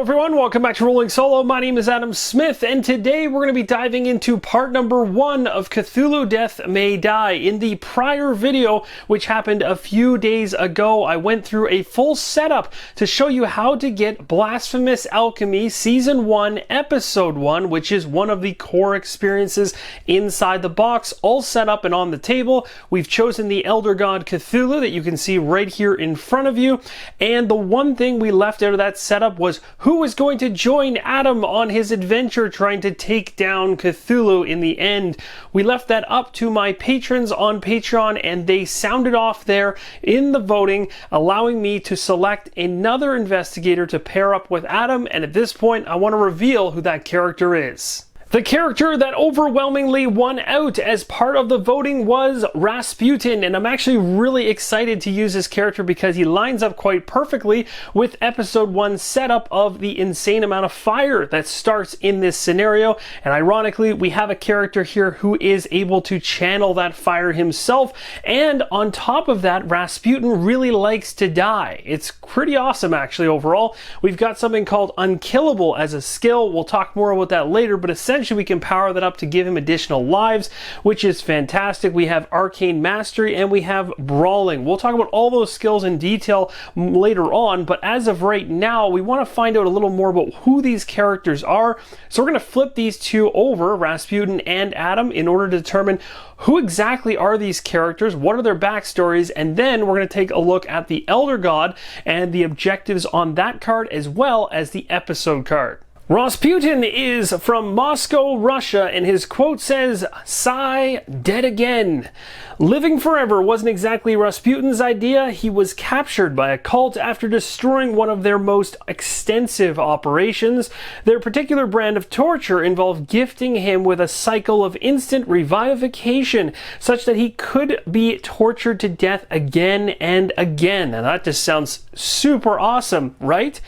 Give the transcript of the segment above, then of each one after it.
everyone, welcome back to Rolling Solo. My name is Adam Smith, and today we're going to be diving into part number 1 of Cthulhu Death May Die. In the prior video, which happened a few days ago, I went through a full setup to show you how to get Blasphemous Alchemy Season 1, Episode 1, which is one of the core experiences inside the box, all set up and on the table. We've chosen the Elder God Cthulhu that you can see right here in front of you, and the one thing we left out of that setup was who was going to join Adam on his adventure trying to take down Cthulhu in the end. We left that up to my patrons on Patreon, and they sounded off there in the voting, allowing me to select another investigator to pair up with Adam, and at this point I want to reveal who that character is. The character that overwhelmingly won out as part of the voting was Rasputin, and I'm actually really excited to use this character because he lines up quite perfectly with episode 1 setup of the insane amount of fire that starts in this scenario. And ironically, we have a character here who is able to channel that fire himself, and on top of that, Rasputin really likes to die. It's pretty awesome actually overall. We've got something called Unkillable as a skill. We'll talk more about that later, but essentially we can power that up to give him additional lives, which is fantastic. We have Arcane Mastery and we have Brawling. We'll talk about all those skills in detail later on, but as of right now, we want to find out a little more about who these characters are. So we're going to flip these two over, Rasputin and Adam, in order to determine who exactly are these characters, what are their backstories, and then we're going to take a look at the Elder God and the objectives on that card as well as the episode card. Rasputin is from Moscow, Russia, and his quote says, "Sigh, dead again." Living forever wasn't exactly Rasputin's idea. He was captured by a cult after destroying one of their most extensive operations. Their particular brand of torture involved gifting him with a cycle of instant revivification, such that he could be tortured to death again and again. And that just sounds super awesome, right?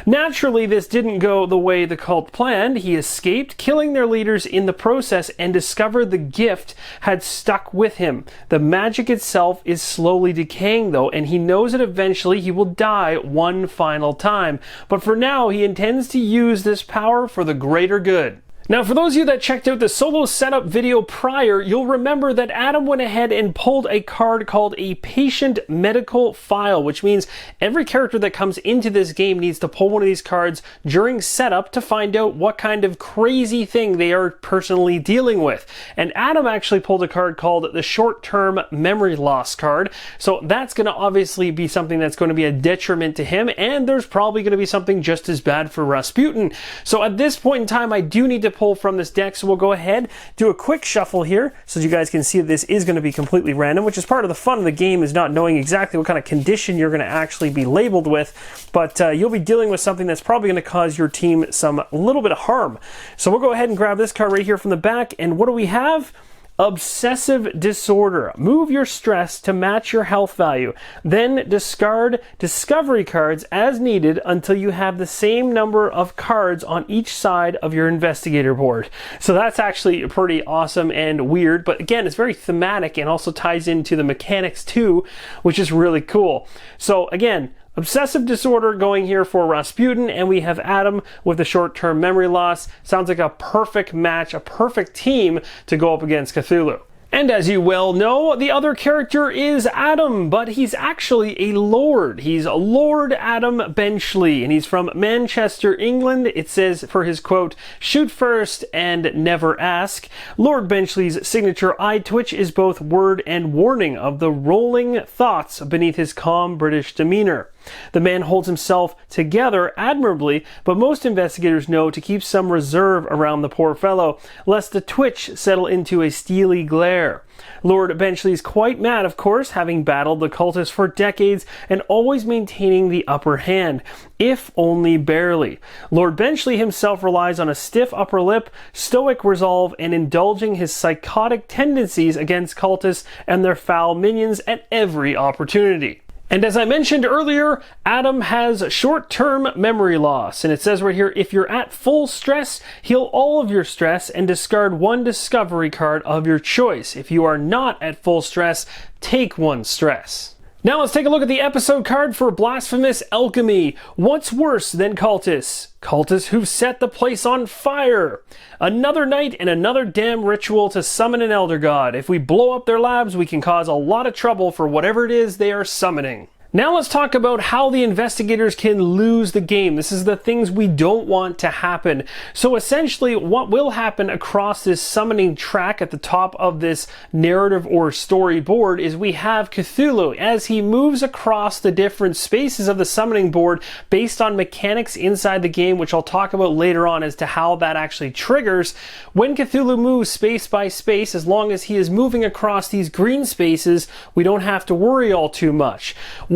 Naturally, this didn't go the way the cult planned. He escaped, killing their leaders in the process, and discovered the gift had stuck with him. The magic itself is slowly decaying though, and he knows that eventually he will die one final time. But for now, he intends to use this power for the greater good. Now, for those of you that checked out the solo setup video prior, you'll remember that Adam went ahead and pulled a card called a patient medical file, which means every character that comes into this game needs to pull one of these cards during setup to find out what kind of crazy thing they are personally dealing with. And Adam actually pulled a card called the short-term memory loss card. So that's going to obviously be something that's going to be a detriment to him, and there's probably going to be something just as bad for Rasputin. So at this point in time, I do need to pull from this deck, so we'll go ahead, do a quick shuffle here so you guys can see that this is going to be completely random, which is part of the fun of the game, is not knowing exactly what kind of condition you're going to actually be labeled with, but you'll be dealing with something that's probably going to cause your team some little bit of harm. So we'll go ahead and grab this card right here from the back, and what do we have? Obsessive disorder. Move your stress to match your health value. Then discard discovery cards as needed until you have the same number of cards on each side of your investigator board. So that's actually pretty awesome and weird, but again, it's very thematic and also ties into the mechanics too, which is really cool. So again, obsessive disorder going here for Rasputin, and we have Adam with the short-term memory loss. Sounds like a perfect match, a perfect team to go up against Cthulhu. And as you well know, the other character is Adam, but he's actually a lord. He's Lord Adam Benchley, and he's from Manchester, England. It says for his quote, "Shoot first and never ask." Lord Benchley's signature eye twitch is both word and warning of the rolling thoughts beneath his calm British demeanor. The man holds himself together admirably, but most investigators know to keep some reserve around the poor fellow, lest the twitch settle into a steely glare. Lord Benchley's quite mad, of course, having battled the cultists for decades and always maintaining the upper hand, if only barely. Lord Benchley himself relies on a stiff upper lip, stoic resolve, and indulging his psychotic tendencies against cultists and their foul minions at every opportunity. And as I mentioned earlier, Adam has short-term memory loss. And it says right here, if you're at full stress, heal all of your stress and discard one discovery card of your choice. If you are not at full stress, take one stress. Now let's take a look at the episode card for Blasphemous Alchemy. What's worse than cultists? Cultists who've set the place on fire. Another night and another damn ritual to summon an elder god. If we blow up their labs, we can cause a lot of trouble for whatever it is they are summoning. Now let's talk about how the investigators can lose the game. This is the things we don't want to happen. So essentially what will happen across this summoning track at the top of this narrative or storyboard is we have Cthulhu as he moves across the different spaces of the summoning board based on mechanics inside the game, which I'll talk about later on as to how that actually triggers. When Cthulhu moves space by space, as long as he is moving across these green spaces, we don't have to worry all too much.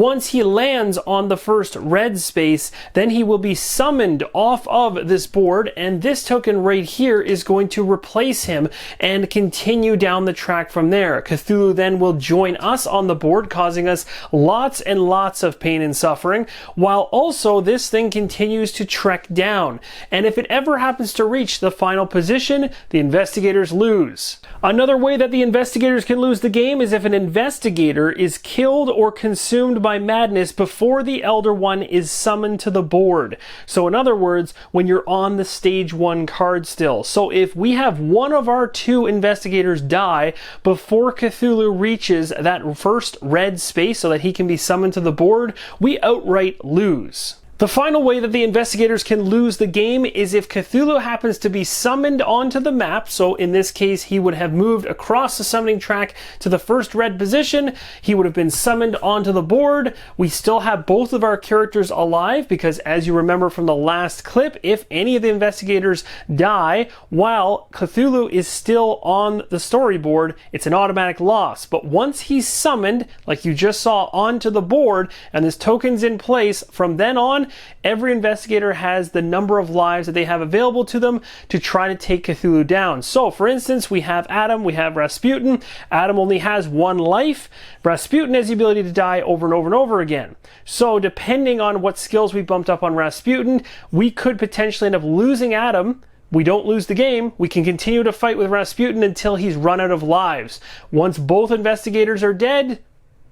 Once he lands on the first red space, then he will be summoned off of this board, and this token right here is going to replace him and continue down the track from there. Cthulhu then will join us on the board, causing us lots and lots of pain and suffering, while also this thing continues to trek down. And if it ever happens to reach the final position, the investigators lose. Another way that the investigators can lose the game is if an investigator is killed or consumed by madness before the Elder One is summoned to the board. So in other words, when you're on the stage 1 card still. So if we have one of our 2 investigators die before Cthulhu reaches that first red space so that he can be summoned to the board, we outright lose. The final way that the investigators can lose the game is if Cthulhu happens to be summoned onto the map. So in this case, he would have moved across the summoning track to the first red position. He would have been summoned onto the board. We still have both of our characters alive because, as you remember from the last clip, if any of the investigators die while Cthulhu is still on the storyboard, it's an automatic loss. But once he's summoned, like you just saw, onto the board and this token's in place, from then on, every investigator has the number of lives that they have available to them to try to take Cthulhu down. So, for instance, we have Adam, we have Rasputin. Adam only has 1 life. Rasputin has the ability to die over and over and over again. So, depending on what skills we bumped up on Rasputin, we could potentially end up losing Adam. We don't lose the game. We can continue to fight with Rasputin until he's run out of lives. Once both investigators are dead,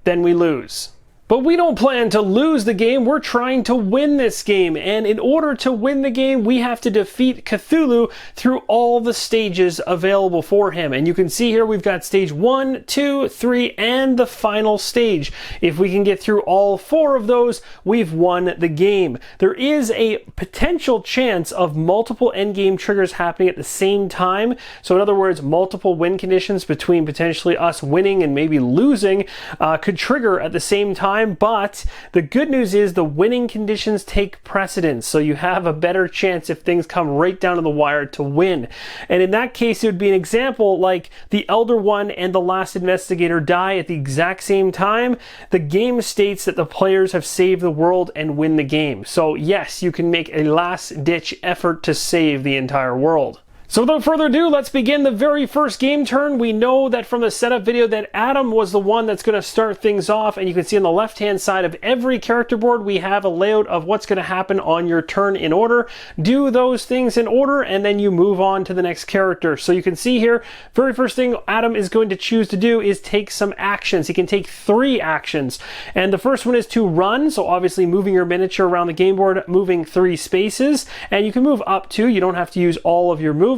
then we lose. But we don't plan to lose the game, we're trying to win this game, and in order to win the game, we have to defeat Cthulhu through all the stages available for him. And you can see here we've got stage 1, 2, 3, and the final stage. If we can get through all 4 of those, we've won the game. There is a potential chance of multiple endgame triggers happening at the same time. So in other words, multiple win conditions between potentially us winning and maybe losing could trigger at the same time. But the good news is the winning conditions take precedence, so you have a better chance if things come right down to the wire to win. And in that case, it would be an example like the Elder One and the last investigator die at the exact same time. The game states that the players have saved the world and win the game. So yes, you can make a last-ditch effort to save the entire world. So without further ado, let's begin the very first game turn. We know that from the setup video that Adam was the one that's going to start things off, and you can see on the left-hand side of every character board we have a layout of what's going to happen on your turn in order. Do those things in order, and then you move on to the next character. So you can see here, very first thing Adam is going to choose to do is take some actions. He can take 3 actions, and the first one is to run, so obviously moving your miniature around the game board, moving 3 spaces, and you can move up 2. You don't have to use all of your movement.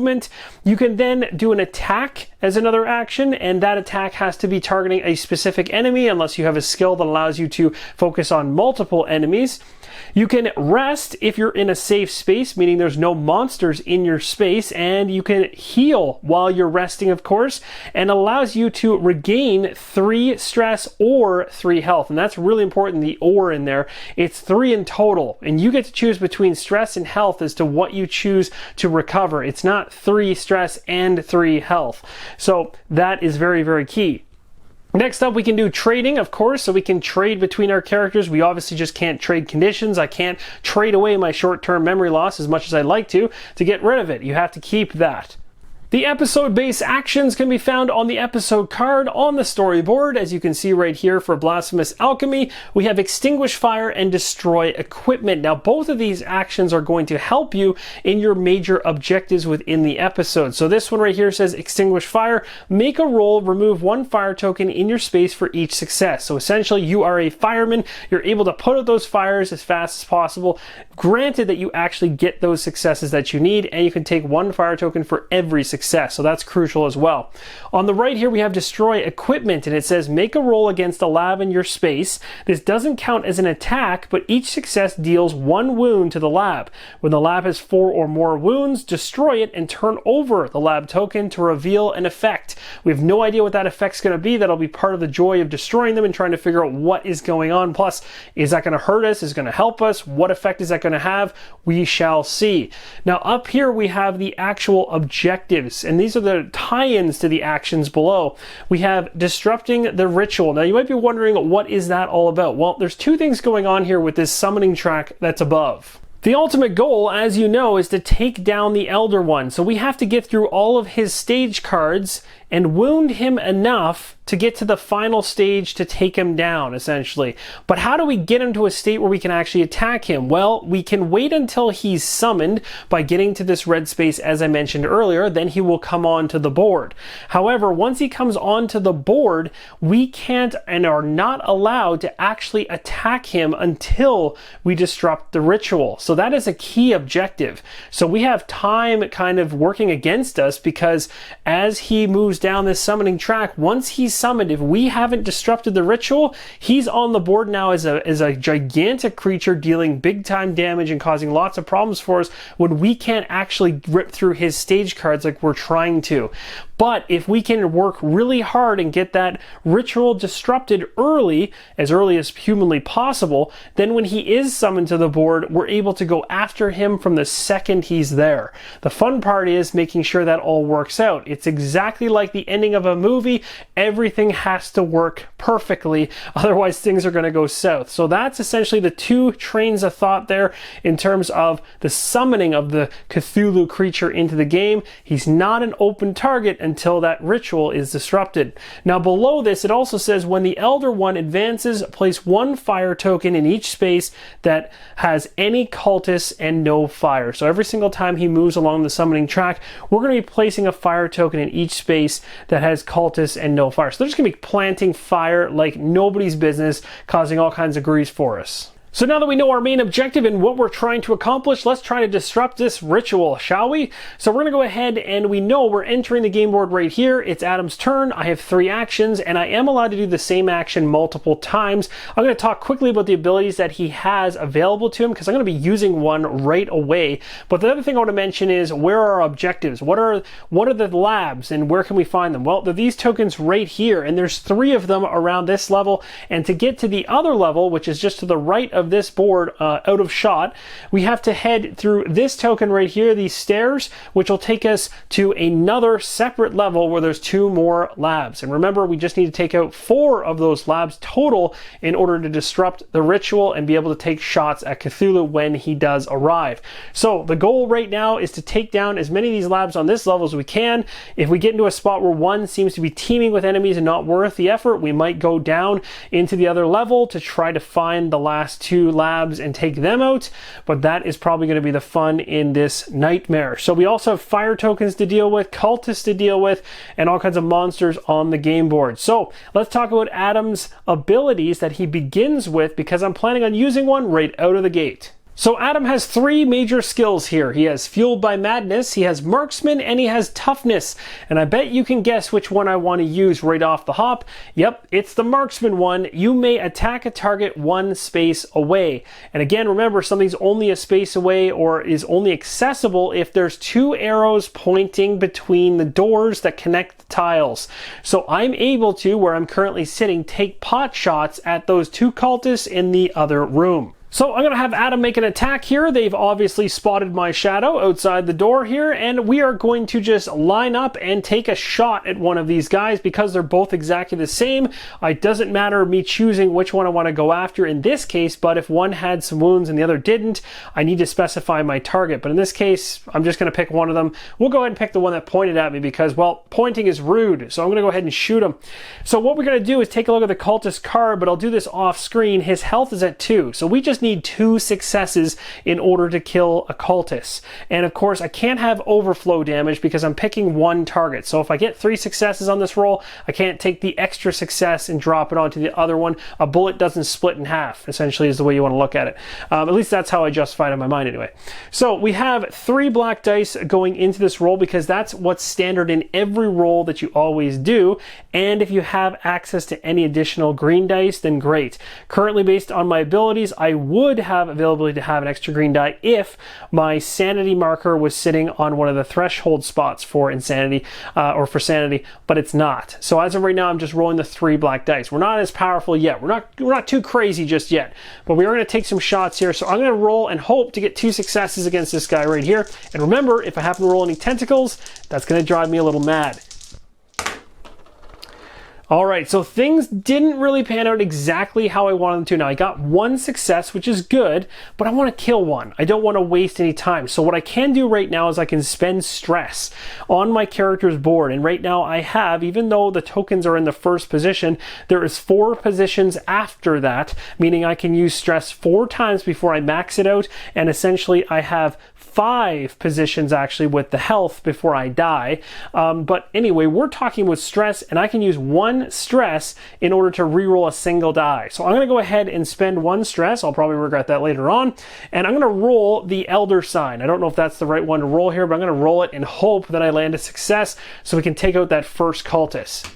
You can then do an attack as another action, and that attack has to be targeting a specific enemy unless you have a skill that allows you to focus on multiple enemies. You can rest if you're in a safe space, meaning there's no monsters in your space, and you can heal while you're resting, of course, and allows you to regain 3 stress or 3 health. And that's really important, the or in there. It's 3 in total, and you get to choose between stress and health as to what you choose to recover. It's not 3 stress and 3 health. So that is very, very key. Next up, we can do trading, of course, so we can trade between our characters. We obviously just can't trade conditions. I can't trade away my short-term memory loss as much as I'd like to get rid of it. You have to keep that. The episode-based actions can be found on the episode card on the storyboard. As you can see right here for Blasphemous Alchemy, we have Extinguish Fire and Destroy Equipment. Now, both of these actions are going to help you in your major objectives within the episode. So this one right here says Extinguish Fire, make a roll, remove 1 fire token in your space for each success. So essentially, you are a fireman, you're able to put out those fires as fast as possible, granted that you actually get those successes that you need, and you can take 1 fire token for every success. So that's crucial as well. On the right here we have Destroy Equipment, and it says make a roll against a lab in your space. This doesn't count as an attack, but each success deals 1 wound to the lab. When the lab has 4 or more wounds, destroy it and turn over the lab token to reveal an effect. We have no idea what that effect's going to be. That'll be part of the joy of destroying them and trying to figure out what is going on. Plus, is that going to hurt us? Is it going to help us? What effect is that going to have? We shall see. Now up here we have the actual objectives, and these are the tie-ins to the actions below. We have Disrupting the Ritual. Now you might be wondering, what is that all about? Well, there's 2 things going on here with this summoning track that's above. The ultimate goal, as you know, is to take down the Elder One. So we have to get through all of his stage cards and wound him enough to get to the final stage to take him down, essentially. But how do we get him to a state where we can actually attack him? Well, we can wait until he's summoned by getting to this red space, as I mentioned earlier, then he will come onto the board. However, once he comes onto the board, we can't and are not allowed to actually attack him until we disrupt the ritual. So that is a key objective. So we have time kind of working against us, because as he moves down this summoning track, once he's summoned, if we haven't disrupted the ritual, he's on the board now as a gigantic creature dealing big time damage and causing lots of problems for us when we can't actually rip through his stage cards like we're trying to. But if we can work really hard and get that ritual disrupted early as humanly possible, then when he is summoned to the board, we're able to go after him from the second he's there. The fun part is making sure that all works out. It's exactly like the ending of a movie. Everything has to work perfectly, otherwise things are going to go south. So that's essentially the 2 trains of thought there in terms of the summoning of the Cthulhu creature into the game. He's not an open target until that ritual is disrupted. Now below this, it also says when the Elder One advances, place 1 fire token in each space that has any cultists and no fire. So every single time he moves along the summoning track, we're going to be placing a fire token in each space that has cultists and no fire. So they're just going to be planting fire like nobody's business, causing all kinds of grief for us. So now that we know our main objective and what we're trying to accomplish, let's try to disrupt this ritual, shall we? So we're going to go ahead, and we know we're entering the game board right here. It's Adam's turn. I have 3 actions, and I am allowed to do the same action multiple times. I'm going to talk quickly about the abilities that he has available to him, because I'm going to be using one right away. But the other thing I want to mention is, where are our objectives? What are the labs, and where can we find them? Well, they're these tokens right here, and there's 3 of them around this level. And to get to the other level, which is just to the right of this board, out of shot, we have to head through this token right here, these stairs, which will take us to another separate level where there's 2 more labs. And remember, we just need to take out 4 of those labs total in order to disrupt the ritual and be able to take shots at Cthulhu when he does arrive. So the goal right now is to take down as many of these labs on this level as we can. If we get into a spot where one seems to be teeming with enemies and not worth the effort, we might go down into the other level to try to find the last 2 labs and take them out, but that is probably going to be the fun in this nightmare. So we also have fire tokens to deal with, cultists to deal with, and all kinds of monsters on the game board. So let's talk about Adam's abilities that he begins with, because I'm planning on using one right out of the gate. So Adam has 3 major skills here. He has Fueled by Madness, he has Marksman, and he has Toughness. And I bet you can guess which one I want to use right off the hop. Yep, it's the Marksman one. You may attack a target 1 space away. And again, remember, something's only a space away or is only accessible if there's 2 arrows pointing between the doors that connect the tiles. So I'm able to, where I'm currently sitting, take pot shots at those 2 cultists in the other room. So I'm going to have Adam make an attack here. They've obviously spotted my shadow outside the door here, and we are going to just line up and take a shot at one of these guys because they're both exactly the same. It doesn't matter me choosing which one I want to go after in this case, but if one had some wounds and the other didn't, I need to specify my target. But in this case, I'm just going to pick one of them. We'll go ahead and pick the one that pointed at me because, well, pointing is rude. So I'm going to go ahead and shoot him. So what we're going to do is take a look at the cultist card, but I'll do this off screen. His health is at 2. So we just need 2 successes in order to kill a cultist. And of course, I can't have overflow damage because I'm picking one target. So if I get 3 successes on this roll, I can't take the extra success and drop it onto the other one. A bullet doesn't split in half, essentially, is the way you want to look at it. At least that's how I justify it in my mind anyway. So we have 3 black dice going into this roll because that's what's standard in every roll that you always do. And if you have access to any additional green dice, then great. Currently, based on my abilities, I would have availability to have an extra green die if my sanity marker was sitting on one of the threshold spots for insanity or for sanity, but it's not. So as of right now, I'm just rolling the 3 black dice. We're not as powerful yet. We're not too crazy just yet, but we are going to take some shots here. So I'm going to roll and hope to get 2 successes against this guy right here. And remember, if I happen to roll any tentacles, that's going to drive me a little mad. All right, so things didn't really pan out exactly how I wanted them to. Now, I got 1 success, which is good, but I want to kill one. I don't want to waste any time. So what I can do right now is I can spend stress on my character's board. And right now I have, even though the tokens are in the first position, there is 4 positions after that, meaning I can use stress 4 times before I max it out. And essentially I have 5 positions actually with the health before I die. But anyway, we're talking with stress, and I can use 1 stress in order to reroll a single die. So I'm going to go ahead and spend 1 stress. I'll probably regret that later on. And I'm going to roll the Elder Sign. I don't know if that's the right one to roll here, but I'm going to roll it and hope that I land a success so we can take out that first cultist.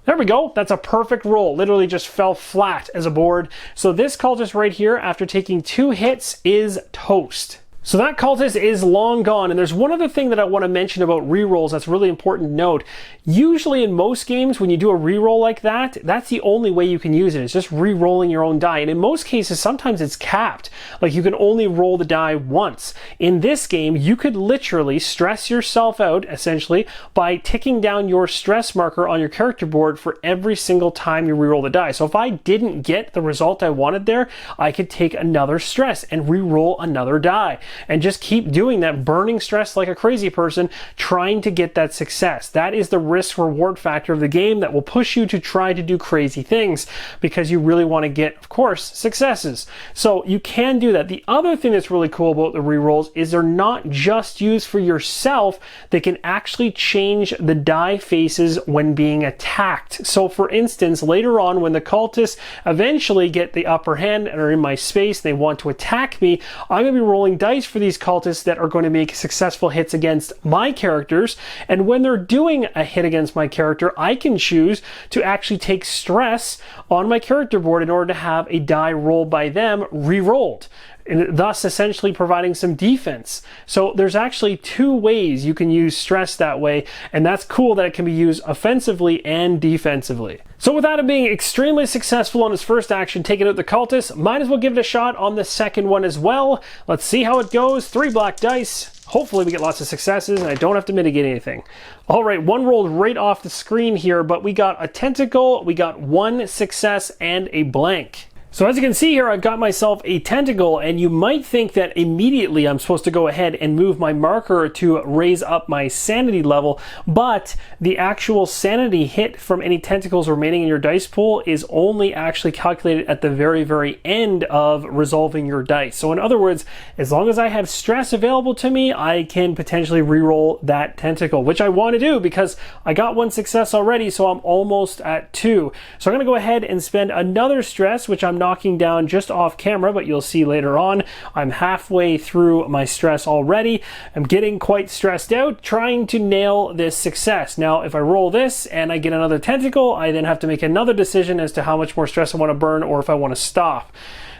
There we go. That's a perfect roll. Literally just fell flat as a board. So this cultist right here, after taking 2 hits, is toast. So that cultist is long gone, and there's one other thing that I want to mention about rerolls that's really important to note. Usually in most games, when you do a reroll like that, that's the only way you can use it. It's just re-rolling your own die, and in most cases, sometimes it's capped. Like you can only roll the die once. In this game, you could literally stress yourself out, essentially, by ticking down your stress marker on your character board for every single time you reroll the die. So if I didn't get the result I wanted there, I could take another stress and re-roll another die. And just keep doing that, burning stress like a crazy person, trying to get that success. That is the risk-reward factor of the game that will push you to try to do crazy things because you really want to get, of course, successes. So you can do that. The other thing that's really cool about the rerolls is they're not just used for yourself. They can actually change the die faces when being attacked. So for instance, later on when the cultists eventually get the upper hand and are in my space, they want to attack me, I'm going to be rolling dice for these cultists that are going to make successful hits against my characters. And when they're doing a hit against my character, I can choose to actually take stress on my character board in order to have a die rolled by them re-rolled, and thus essentially providing some defense. So there's actually 2 ways you can use stress that way, and that's cool that it can be used offensively and defensively. So with Adam being extremely successful on his first action, taking out the cultist, might as well give it a shot on the second one as well. Let's see how it goes. 3 black dice. Hopefully we get lots of successes and I don't have to mitigate anything. All right, 1 rolled right off the screen here, but we got a tentacle, we got 1 success, and a blank. So as you can see here, I've got myself a tentacle, and you might think that immediately I'm supposed to go ahead and move my marker to raise up my sanity level, but the actual sanity hit from any tentacles remaining in your dice pool is only actually calculated at the very, very end of resolving your dice. So in other words, as long as I have stress available to me, I can potentially reroll that tentacle, which I want to do because I got 1 success already, so I'm almost at 2. So I'm going to go ahead and spend another stress, which I'm knocking down just off camera, but you'll see later on. I'm halfway through my stress already. I'm getting quite stressed out trying to nail this success. Now, if I roll this and I get another tentacle, I then have to make another decision as to how much more stress I want to burn or if I want to stop.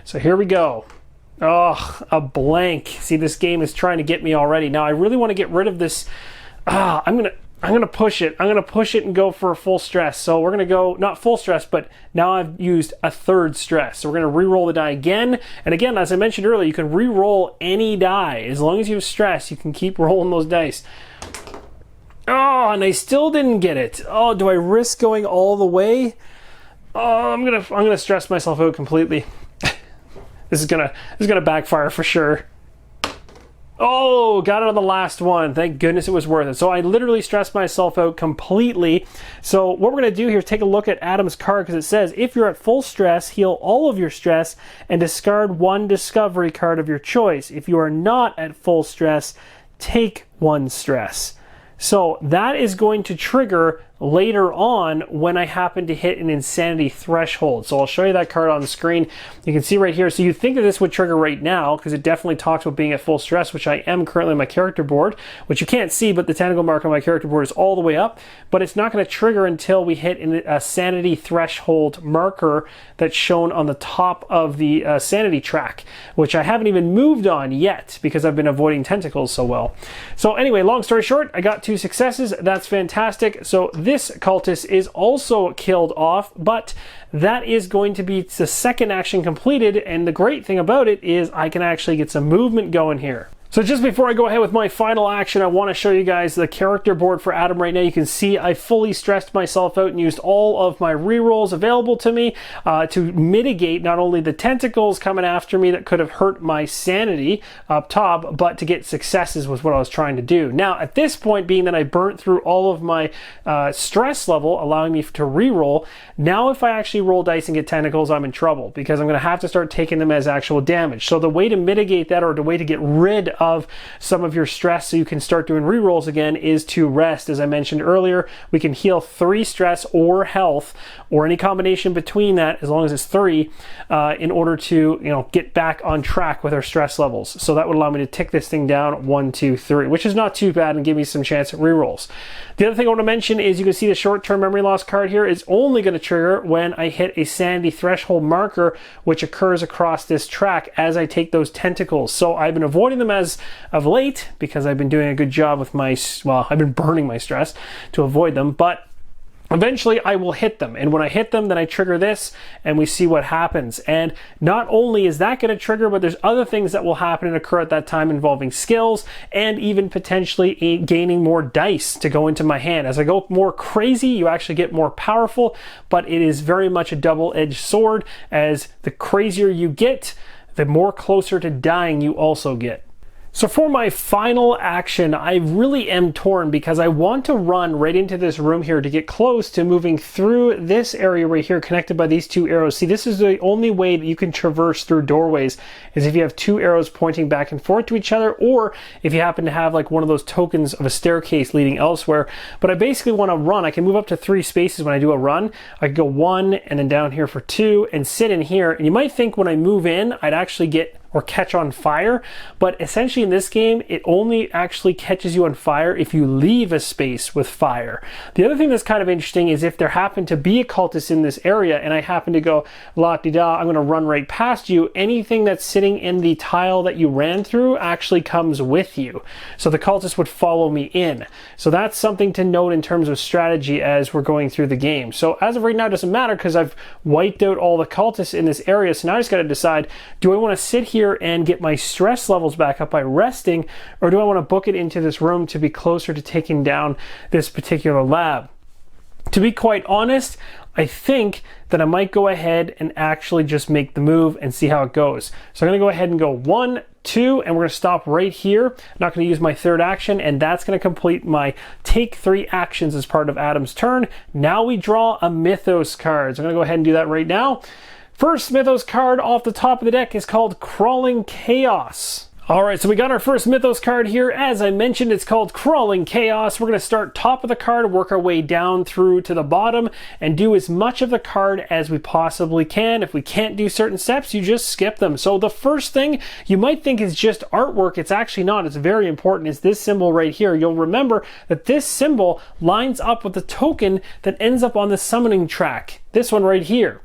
So here we go. Oh, a blank. See, this game is trying to get me already. Now, I really want to get rid of this. I'm I'm going to push it. I'm going to push it and go for a full stress. So we're going to go, not full stress, but now I've used a third stress. So we're going to re-roll the die again. And again, as I mentioned earlier, you can re-roll any die. As long as you have stress, you can keep rolling those dice. Oh, and I still didn't get it. Oh, do I risk going all the way? Oh, I'm gonna stress myself out completely. This is gonna backfire for sure. Oh, got it on the last one. Thank goodness it was worth it. So I literally stressed myself out completely. So what we're going to do here is take a look at Adam's card, because it says, if you're at full stress, heal all of your stress and discard one discovery card of your choice. If you are not at full stress, take one stress. So that is going to trigger later on when I happen to hit an insanity threshold. So I'll show you that card on the screen. You can see right here. So you think that this would trigger right now, because it definitely talks about being at full stress, which I am currently on my character board, which you can't see, but the tentacle mark on my character board is all the way up. But it's not going to trigger until we hit a sanity threshold marker that's shown on the top of the sanity track, which I haven't even moved on yet because I've been avoiding tentacles so well. So anyway, long story short, I got 2 successes. That's fantastic. So this cultist is also killed off, but that is going to be the second action completed, and the great thing about it is I can actually get some movement going here. So just before I go ahead with my final action, I want to show you guys the character board for Adam right now. You can see I fully stressed myself out and used all of my rerolls available to me to mitigate not only the tentacles coming after me that could have hurt my sanity up top, but to get successes was what I was trying to do. Now, at this point, being that I burnt through all of my stress level, allowing me to reroll, now if I actually roll dice and get tentacles, I'm in trouble, because I'm going to have to start taking them as actual damage. So the way to mitigate that, or the way to get rid of some of your stress so you can start doing rerolls again, is to rest. As I mentioned earlier, we can heal 3 stress or health, or any combination between that, as long as it's 3, in order to get back on track with our stress levels. So that would allow me to tick this thing down 1, 2, 3, which is not too bad and give me some chance at rerolls. The other thing I want to mention is you can see the short-term memory loss card here is only going to trigger when I hit a sanity threshold marker, which occurs across this track as I take those tentacles. So I've been avoiding them as of late because I've been doing a good job with my, well, I've been burning my stress to avoid them, but eventually I will hit them, and when I hit them, then I trigger this and we see what happens. And not only is that going to trigger, but there's other things that will happen and occur at that time involving skills, and even potentially gaining more dice to go into my hand. As I go more crazy, you actually get more powerful, but it is very much a double-edged sword. As the crazier you get, the more closer to dying you also get. So for my final action, I really am torn, because I want to run right into this room here to get close to moving through this area right here connected by these 2 arrows. See, this is the only way that you can traverse through doorways, is if you have 2 arrows pointing back and forth to each other, or if you happen to have like one of those tokens of a staircase leading elsewhere. But I basically want to run. I can move up to 3 spaces when I do a run. I could go 1 and then down here for 2 and sit in here. And you might think when I move in, I'd actually get or catch on fire, but essentially in this game, it only actually catches you on fire if you leave a space with fire. The other thing that's kind of interesting is if there happened to be a cultist in this area and I happen to go la-di-da, I'm going to run right past you, anything that's sitting in the tile that you ran through actually comes with you. So the cultist would follow me in. So that's something to note in terms of strategy as we're going through the game. So as of right now, it doesn't matter because I've wiped out all the cultists in this area. So now I just got to decide, do I want to sit here and get my stress levels back up by resting, or do I want to book it into this room to be closer to taking down this particular lab? To be quite honest, I think that I might go ahead and actually just make the move and see how it goes. So I'm going to go ahead and go 1, 2, and we're going to stop right here. I'm not going to use my third action, and that's going to complete my take 3 actions as part of Adam's turn. Now we draw a Mythos card. So I'm going to go ahead and do that right now. First Mythos card off the top of the deck is called Crawling Chaos. Alright, so we got our first Mythos card here. As I mentioned, it's called Crawling Chaos. We're going to start top of the card, work our way down through to the bottom, and do as much of the card as we possibly can. If we can't do certain steps, you just skip them. So the first thing you might think is just artwork. It's actually not. It's very important. It's this symbol right here. You'll remember that this symbol lines up with the token that ends up on the summoning track. This one right here.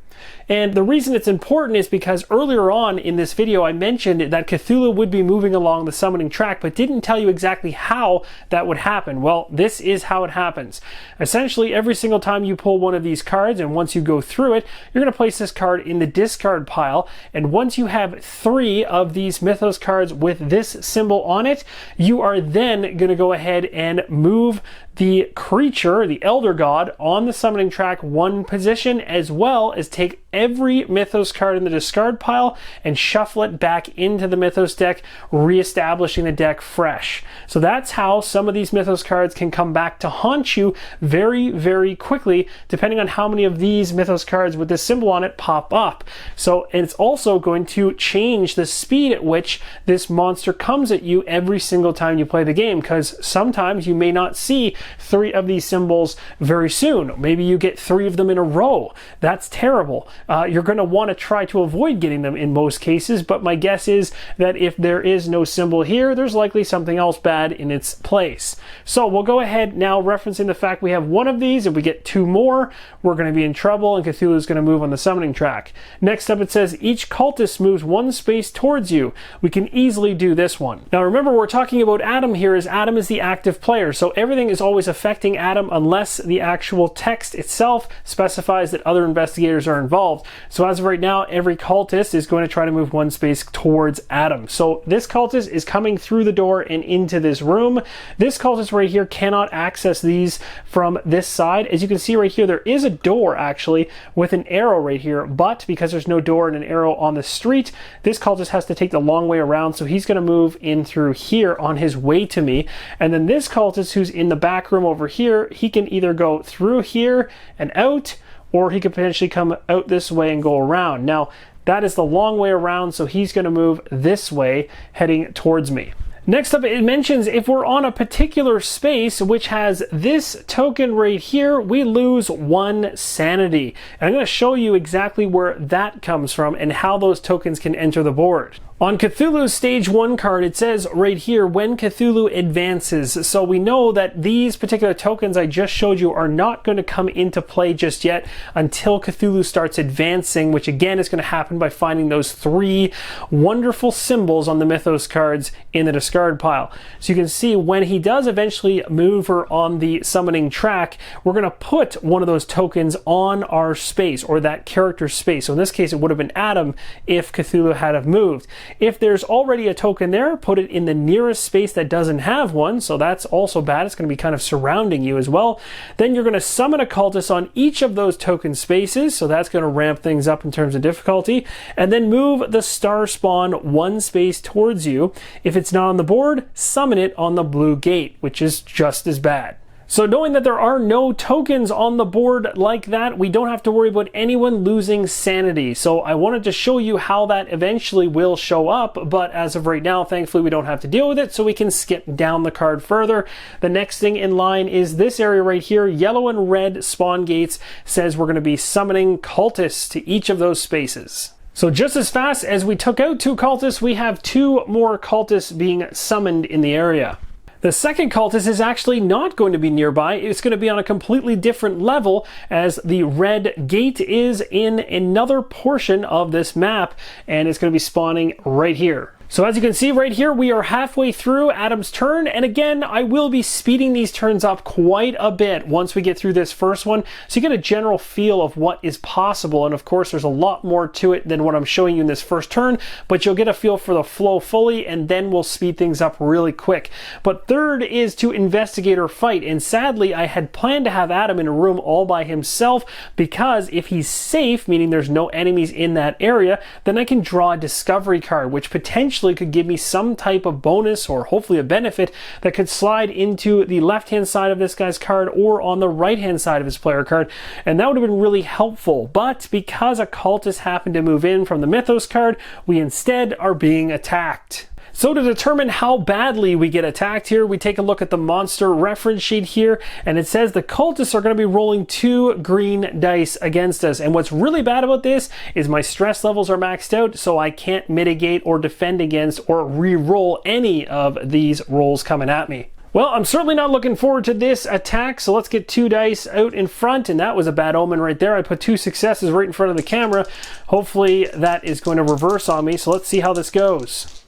And the reason it's important is because earlier on in this video I mentioned that Cthulhu would be moving along the summoning track, but didn't tell you exactly how that would happen. Well, this is how it happens. Essentially, every single time you pull one of these cards, and once you go through it, you're going to place this card in the discard pile, and once you have 3 of these Mythos cards with this symbol on it, you are then going to go ahead and move the creature, the Elder God, on the summoning track 1 position, as well as take every Mythos card in the discard pile and shuffle it back into the Mythos deck, reestablishing the deck fresh. So that's how some of these Mythos cards can come back to haunt you very, very quickly, depending on how many of these Mythos cards with this symbol on it pop up. So it's also going to change the speed at which this monster comes at you every single time you play the game, because sometimes you may not see 3 of these symbols very soon. Maybe you get 3 of them in a row. That's terrible. You're going to want to try to avoid getting them in most cases, but my guess is that if there is no symbol here, there's likely something else bad in its place. So we'll go ahead now, referencing the fact we have 1 of these. If we get 2 more, we're going to be in trouble, and Cthulhu is going to move on the summoning track. Next up, it says each cultist moves 1 space towards you. We can easily do this one. Now remember, we're talking about Adam here, as Adam is the active player, so everything is always affecting Adam unless the actual text itself specifies that other investigators are involved. So as of right now, every cultist is going to try to move 1 space towards Adam. So this cultist is coming through the door and into this room. This cultist right here cannot access these from this side. As you can see right here, there is a door actually with an arrow right here, but because there's no door and an arrow on the street, this cultist has to take the long way around, so he's going to move in through here on his way to me. And then this cultist who's in the back room over here, he can either go through here and out, or he could potentially come out this way and go around. Now, that is the long way around, so he's going to move this way, heading towards me. Next up, it mentions if we're on a particular space which has this token right here, we lose 1 sanity. And I'm going to show you exactly where that comes from and how those tokens can enter the board. On Cthulhu's Stage 1 card, it says right here, when Cthulhu advances. So we know that these particular tokens I just showed you are not going to come into play just yet until Cthulhu starts advancing, which again is going to happen by finding those 3 wonderful symbols on the Mythos cards in the discard pile. So you can see when he does eventually maneuver on the summoning track, we're going to put one of those tokens on our space, or that character's space. So in this case, it would have been Adam if Cthulhu had have moved. If there's already a token there, put it in the nearest space that doesn't have one, so that's also bad. It's going to be kind of surrounding you as well. Then you're going to summon a cultist on each of those token spaces, so that's going to ramp things up in terms of difficulty. And then move the star spawn 1 space towards you. If it's not on the board, summon it on the blue gate, which is just as bad. So knowing that there are no tokens on the board like that, we don't have to worry about anyone losing sanity. So I wanted to show you how that eventually will show up, but as of right now, thankfully we don't have to deal with it, so we can skip down the card further. The next thing in line is this area right here. Yellow and red spawn gates says we're going to be summoning cultists to each of those spaces. So just as fast as we took out 2 cultists, we have 2 more cultists being summoned in the area. The second cultist is actually not going to be nearby. It's going to be on a completely different level, as the red gate is in another portion of this map, and it's going to be spawning right here. So as you can see right here, we are halfway through Adam's turn, and again, I will be speeding these turns up quite a bit once we get through this first one, so you get a general feel of what is possible. And of course, there's a lot more to it than what I'm showing you in this first turn, but you'll get a feel for the flow fully, and then we'll speed things up really quick. But third is to investigate or fight, and sadly, I had planned to have Adam in a room all by himself, because if he's safe, meaning there's no enemies in that area, then I can draw a discovery card, which potentially could give me some type of bonus, or hopefully a benefit, that could slide into the left hand side of this guy's card or on the right hand side of his player card, and that would have been really helpful. But because a cultist happened to move in from the Mythos card, we instead are being attacked. So to determine how badly we get attacked here, we take a look at the monster reference sheet here, and it says the cultists are going to be rolling 2 green dice against us. And what's really bad about this is my stress levels are maxed out, so I can't mitigate or defend against or re-roll any of these rolls coming at me. Well, I'm certainly not looking forward to this attack, so let's get 2 dice out in front, and that was a bad omen right there. I put 2 successes right in front of the camera. Hopefully that is going to reverse on me, so let's see how this goes.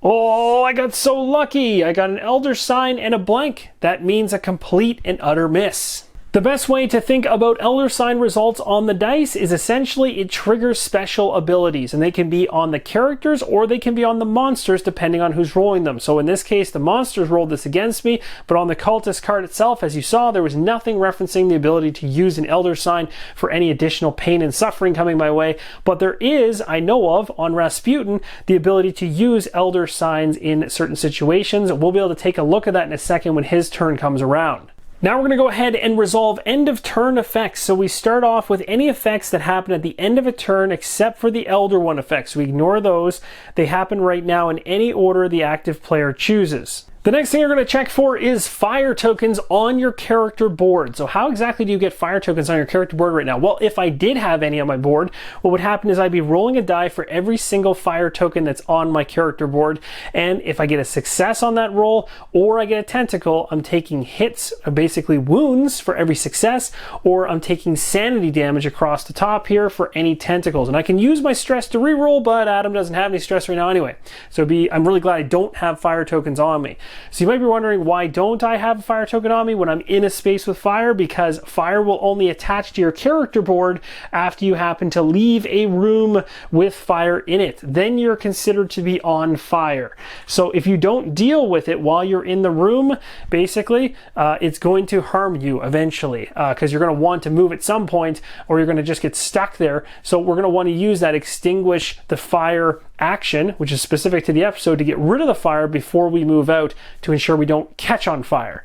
Oh, I got so lucky! I got an Elder Sign and a blank. That means a complete and utter miss. The best way to think about Elder Sign results on the dice is essentially it triggers special abilities, and they can be on the characters or they can be on the monsters depending on who's rolling them. So in this case, the monsters rolled this against me, but on the cultist card itself, as you saw, there was nothing referencing the ability to use an Elder Sign for any additional pain and suffering coming my way. But there is, I know of, on Rasputin, the ability to use Elder Signs in certain situations. We'll be able to take a look at that in a second when his turn comes around. Now we're going to go ahead and resolve end of turn effects. So we start off with any effects that happen at the end of a turn except for the Elder One effects. We ignore those. They happen right now in any order the active player chooses. The next thing you're going to check for is fire tokens on your character board. So how exactly do you get fire tokens on your character board right now? Well, if I did have any on my board, what would happen is I'd be rolling a die for every single fire token that's on my character board. And if I get a success on that roll or I get a tentacle, I'm taking hits, basically wounds for every success, or I'm taking sanity damage across the top here for any tentacles. And I can use my stress to reroll, but Adam doesn't have any stress right now anyway. So I'm really glad I don't have fire tokens on me. So you might be wondering, why don't I have a fire token on me when I'm in a space with fire? Because fire will only attach to your character board after you happen to leave a room with fire in it. Then you're considered to be on fire. So if you don't deal with it while you're in the room, basically, it's going to harm you eventually because you're going to want to move at some point or you're going to just get stuck there. So we're going to want to use that extinguish the fire action, which is specific to the episode, to get rid of the fire before we move out to ensure we don't catch on fire.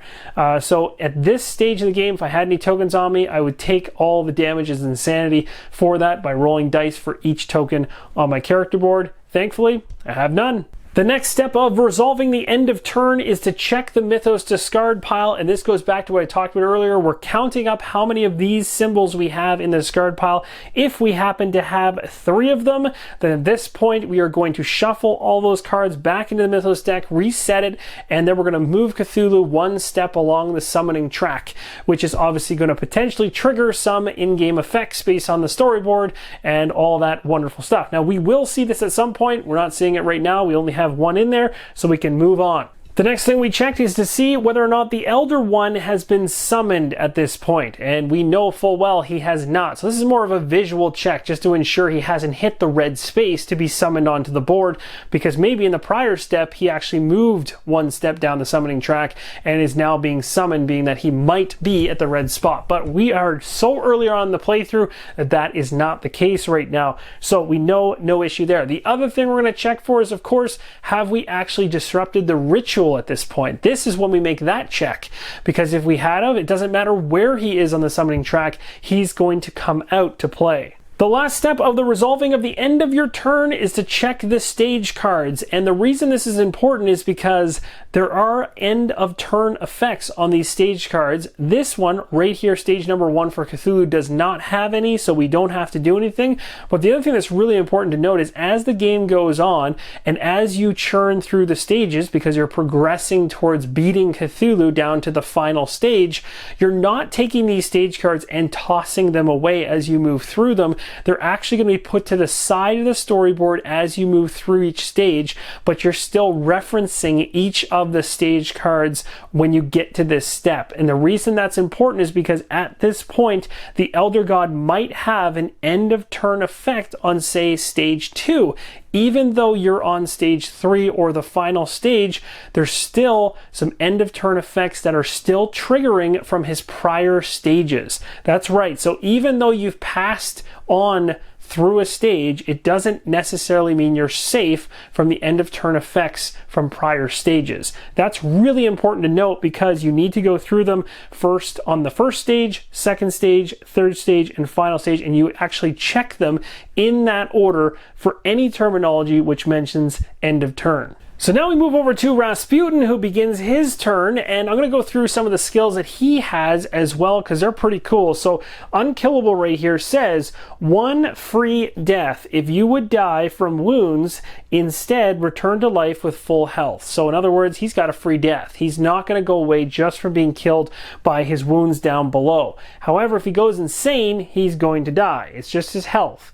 So at this stage of the game, if I had any tokens on me, I would take all the damages and insanity for that by rolling dice for each token on my character board. Thankfully, I have none. The next step of resolving the end of turn is to check the Mythos discard pile, and this goes back to what I talked about earlier. We're counting up how many of these symbols we have in the discard pile. If we happen to have 3 of them, then at this point we are going to shuffle all those cards back into the Mythos deck, reset it, and then we're going to move Cthulhu 1 step along the summoning track, which is obviously going to potentially trigger some in-game effects based on the storyboard and all that wonderful stuff. Now we will see this at some point. We're not seeing it right now. We only have 1 in there, so we can move on. The next thing we checked is to see whether or not the Elder One has been summoned at this point, and we know full well he has not. So this is more of a visual check just to ensure he hasn't hit the red space to be summoned onto the board, because maybe in the prior step he actually moved 1 step down the summoning track and is now being summoned, being that he might be at the red spot. But we are so early on in the playthrough that that is not the case right now, so we know no issue there. The other thing we're going to check for is, of course, have we actually disrupted the ritual at this point? This is when we make that check, because if we had him, it doesn't matter where he is on the summoning track, he's going to come out to play. The last step of the resolving of the end of your turn is to check the stage cards, and the reason this is important is because there are end of turn effects on these stage cards. This one right here, stage number 1 for Cthulhu, does not have any, so we don't have to do anything. But the other thing that's really important to note is as the game goes on and as you churn through the stages, because you're progressing towards beating Cthulhu down to the final stage, you're not taking these stage cards and tossing them away as you move through them. They're actually going to be put to the side of the storyboard as you move through each stage, but you're still referencing each of the stage cards when you get to this step. And the reason that's important is because at this point, the Elder God might have an end of turn effect on, say, stage 2. Even though you're on stage 3 or the final stage, there's still some end of turn effects that are still triggering from his prior stages. That's right. So even though you've passed on through a stage, it doesn't necessarily mean you're safe from the end of turn effects from prior stages. That's really important to note, because you need to go through them first on the first stage, second stage, third stage, and final stage, and you actually check them in that order for any terminology which mentions end of turn. So now we move over to Rasputin, who begins his turn, and I'm going to go through some of the skills that he has as well, because they're pretty cool. So Unkillable right here says, 1 free death. If you would die from wounds, instead return to life with full health. So in other words, he's got a free death. He's not going to go away just from being killed by his wounds down below. However, if he goes insane, he's going to die. It's just his health.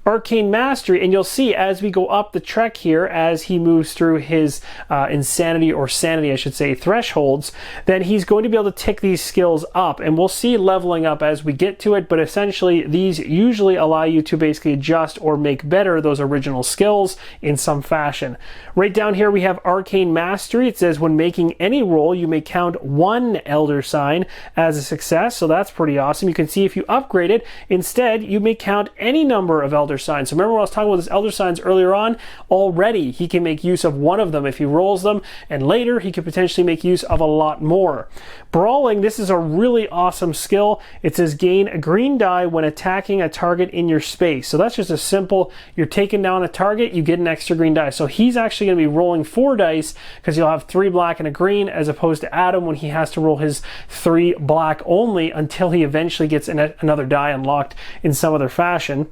Arcane Mastery, and you'll see as we go up the trek here, as he moves through his insanity, or sanity I should say, thresholds, then he's going to be able to tick these skills up, and we'll see leveling up as we get to it, but essentially these usually allow you to basically adjust or make better those original skills in some fashion. Right down here we have Arcane Mastery. It says when making any roll you may count 1 Elder Sign as a success, so that's pretty awesome. You can see if you upgrade it, instead you may count any number of Elder Signs. So remember when I was talking about his Elder Signs earlier on? Already he can make use of 1 of them if he rolls them, and later he could potentially make use of a lot more. Brawling, this is a really awesome skill. It says gain a green die when attacking a target in your space. So that's just a simple, you're taking down a target, you get an extra green die. So he's actually going to be rolling 4 dice, because he'll have 3 black and a green, as opposed to Adam when he has to roll his 3 black only until he eventually gets another die unlocked in some other fashion.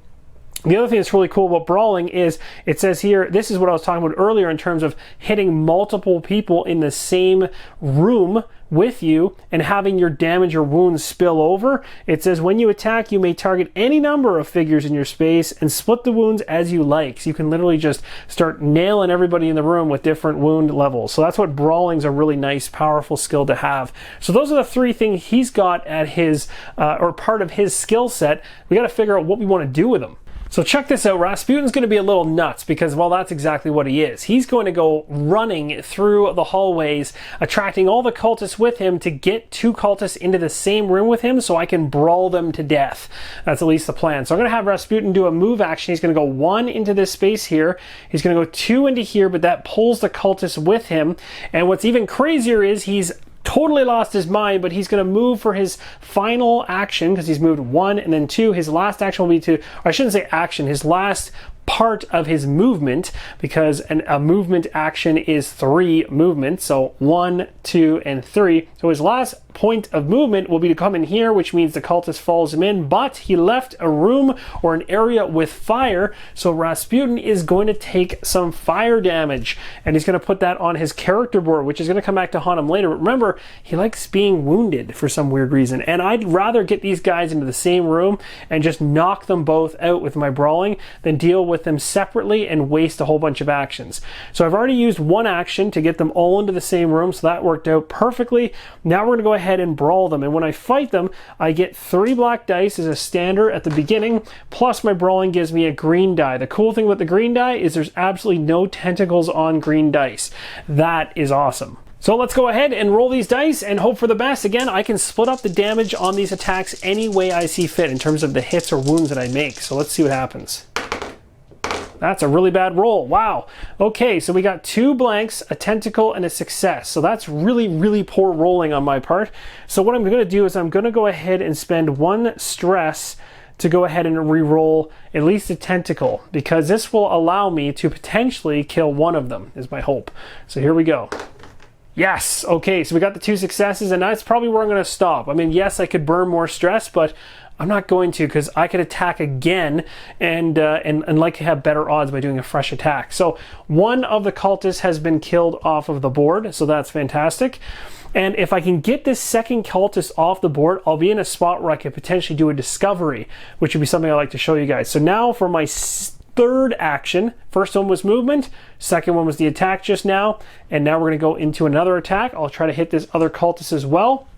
The other thing that's really cool about Brawling is it says here, this is what I was talking about earlier in terms of hitting multiple people in the same room with you and having your damage or wounds spill over. It says when you attack, you may target any number of figures in your space and split the wounds as you like. So you can literally just start nailing everybody in the room with different wound levels. So that's what Brawling's a really nice, powerful skill to have. So those are the 3 things he's got at his, or part of his skill set. We got to figure out what we want to do with them. So check this out, Rasputin's going to be a little nuts because, well, that's exactly what he is. He's going to go running through the hallways, attracting all the cultists with him to get 2 cultists into the same room with him so I can brawl them to death. That's at least the plan. So I'm going to have Rasputin do a move action. He's going to go 1 into this space here. He's going to go 2 into here, but that pulls the cultists with him. And what's even crazier is he's totally lost his mind, but he's going to move for his final action, because he's moved 1 and then 2. His last action will be to, or I shouldn't say action, his last part of his movement, because a movement action is 3 movements, so 1, 2, and 3. So his last point of movement will be to come in here, which means the cultist follows him in, but he left a room or an area with fire, so Rasputin is going to take some fire damage, and he's going to put that on his character board, which is going to come back to haunt him later. But remember, he likes being wounded for some weird reason, and I'd rather get these guys into the same room and just knock them both out with my brawling than deal with them separately and waste a whole bunch of actions. So I've already used 1 action to get them all into the same room, so that worked out perfectly. Now we're going to go ahead and brawl them, and when I fight them, I get 3 black dice as a standard at the beginning, plus my brawling gives me a green die. The cool thing with the green die is there's absolutely no tentacles on green dice. That is awesome. So let's go ahead and roll these dice and hope for the best. Again, I can split up the damage on these attacks any way I see fit in terms of the hits or wounds that I make. So let's see what happens. That's a really bad roll. Wow. Okay, so we got 2 blanks, a tentacle, and a success. So that's really, really poor rolling on my part. So what I'm going to do is I'm going to go ahead and spend 1 stress to go ahead and re-roll at least a tentacle, because this will allow me to potentially kill 1 of them, is my hope. So here we go. Yes. Okay, so we got the 2 successes, and that's probably where I'm going to stop. I mean, yes, I could burn more stress, but I'm not going to, because I could attack again and like to have better odds by doing a fresh attack. So 1 of the cultists has been killed off of the board, so that's fantastic. And if I can get this second cultist off the board, I'll be in a spot where I could potentially do a discovery, which would be something I'd like to show you guys. So now for my 3rd action, first one was movement, second one was the attack just now, and now we're going to go into another attack. I'll try to hit this other cultist as well.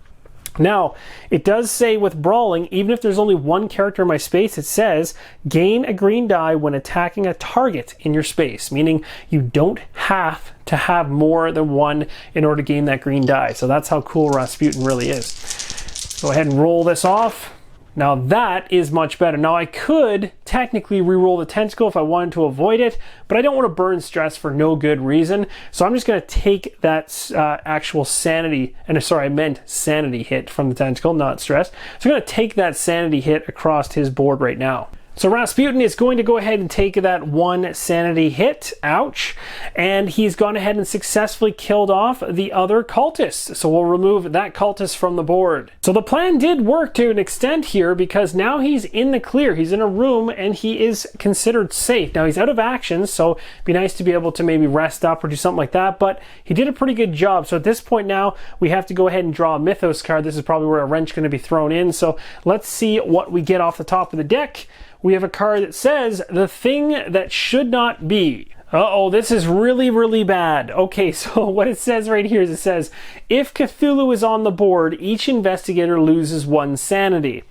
Now, it does say with brawling, even if there's only 1 character in my space, it says gain a green die when attacking a target in your space, meaning you don't have to have more than 1 in order to gain that green die. So that's how cool Rasputin really is. Go ahead and roll this off. Now that is much better. Now I could technically re-roll the tentacle if I wanted to avoid it, but I don't want to burn stress for no good reason. So I'm just going to take that actual sanity, and sorry, I meant sanity hit from the tentacle, not stress. So I'm going to take that sanity hit across his board right now. So Rasputin is going to go ahead and take that 1 sanity hit, ouch, and he's gone ahead and successfully killed off the other cultist. So we'll remove that cultist from the board. So the plan did work to an extent here, because now he's in the clear. He's in a room and he is considered safe. Now he's out of actions, so it'd be nice to be able to maybe rest up or do something like that, but he did a pretty good job. So at this point now, we have to go ahead and draw a Mythos card. This is probably where a wrench is going to be thrown in. So let's see what we get off the top of the deck. We have a card that says, the thing that should not be. Uh-oh, this is really, really bad. Okay, so what it says right here is it says, if Cthulhu is on the board, each investigator loses 1 sanity.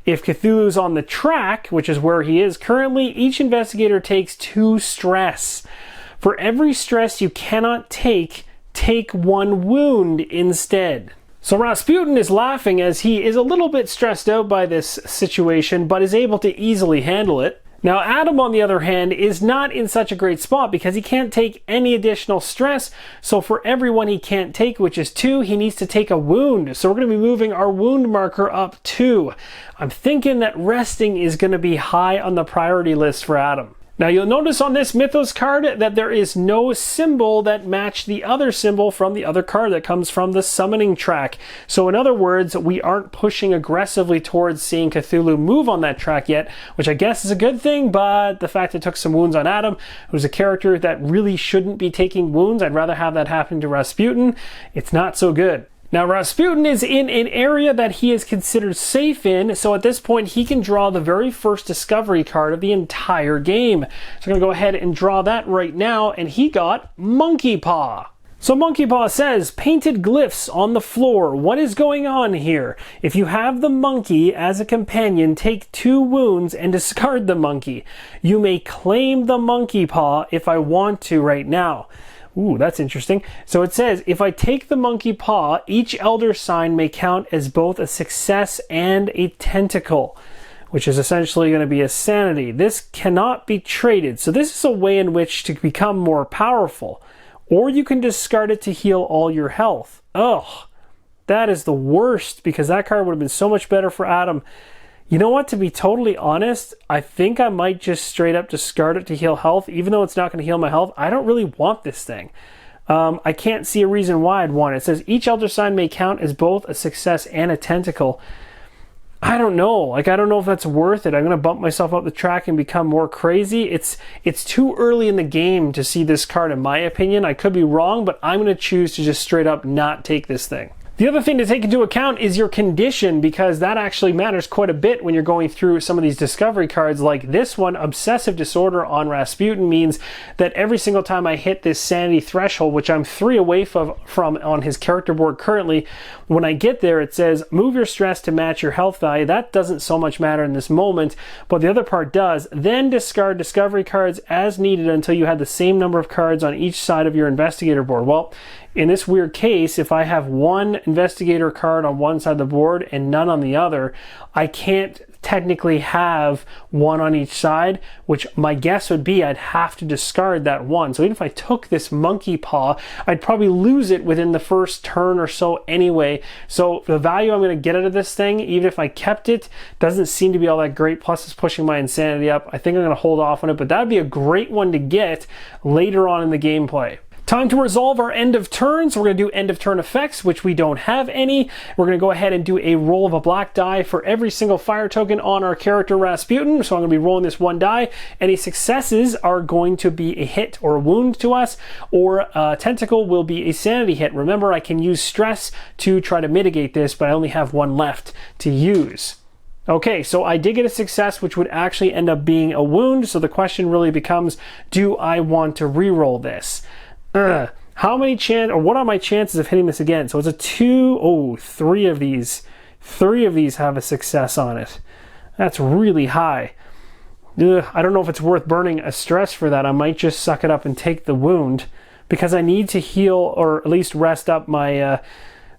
If Cthulhu is on the track, which is where he is currently, each investigator takes 2 stress. For every stress you cannot take 1 wound instead. So Rasputin is laughing as he is a little bit stressed out by this situation, but is able to easily handle it. Now Adam, on the other hand, is not in such a great spot because he can't take any additional stress. So for every one he can't take, which is 2, he needs to take a wound. So we're going to be moving our wound marker up 2. I'm thinking that resting is going to be high on the priority list for Adam. Now you'll notice on this Mythos card that there is no symbol that matched the other symbol from the other card that comes from the summoning track. So in other words, we aren't pushing aggressively towards seeing Cthulhu move on that track yet, which I guess is a good thing, but the fact it took some wounds on Adam, who's a character that really shouldn't be taking wounds, I'd rather have that happen to Rasputin, it's not so good. Now Rasputin is in an area that he is considered safe in, so at this point he can draw the very first discovery card of the entire game. So I'm going to go ahead and draw that right now, and he got Monkey Paw. So Monkey Paw says, painted glyphs on the floor. What is going on here? If you have the monkey as a companion, take 2 wounds and discard the monkey. You may claim the Monkey Paw if I want to right now. Ooh, that's interesting. So it says, if I take the Monkey Paw, each elder sign may count as both a success and a tentacle, which is essentially going to be a sanity. This cannot be traded. So this is a way in which to become more powerful. Or you can discard it to heal all your health. Ugh, that is the worst, because that card would have been so much better for Adam. You know what, to be totally honest, I think I might just straight up discard it to heal health, even though it's not going to heal my health. I don't really want this thing. I can't see a reason why I'd want it. It says each elder sign may count as both a success and a tentacle. I don't know. Like, I don't know if that's worth it. I'm going to bump myself up the track and become more crazy. It's too early in the game to see this card, in my opinion. I could be wrong, but I'm going to choose to just straight up not take this thing. The other thing to take into account is your condition, because that actually matters quite a bit when you're going through some of these discovery cards like this one. Obsessive disorder on Rasputin means that every single time I hit this sanity threshold, which I'm 3 away from on his character board currently, when I get there it says move your stress to match your health value. That doesn't so much matter in this moment, but the other part does. Then discard discovery cards as needed until you have the same number of cards on each side of your investigator board. Well, in this weird case, if I have 1 investigator card on one side of the board and none on the other, I can't technically have 1 on each side, which my guess would be I'd have to discard that 1. So even if I took this Monkey Paw, I'd probably lose it within the first turn or so anyway. So the value I'm going to get out of this thing, even if I kept it, doesn't seem to be all that great. Plus it's pushing my insanity up. I think I'm going to hold off on it, but that'd be a great one to get later on in the gameplay. Time to resolve our end of turn. So we're going to do end of turn effects, which we don't have any. We're going to go ahead and do a roll of a black die for every single fire token on our character Rasputin. So I'm going to be rolling this 1 die. Any successes are going to be a hit or a wound to us, or a tentacle will be a sanity hit. Remember, I can use stress to try to mitigate this, but I only have 1 left to use. Okay, so I did get a success, which would actually end up being a wound. So the question really becomes, do I want to re-roll this? How many what are my chances of hitting this again? So it's a 2, 3 of these. 3 of these have a success on it. That's really high. I don't know if it's worth burning a stress for that. I might just suck it up and take the wound, because I need to heal, or at least rest up my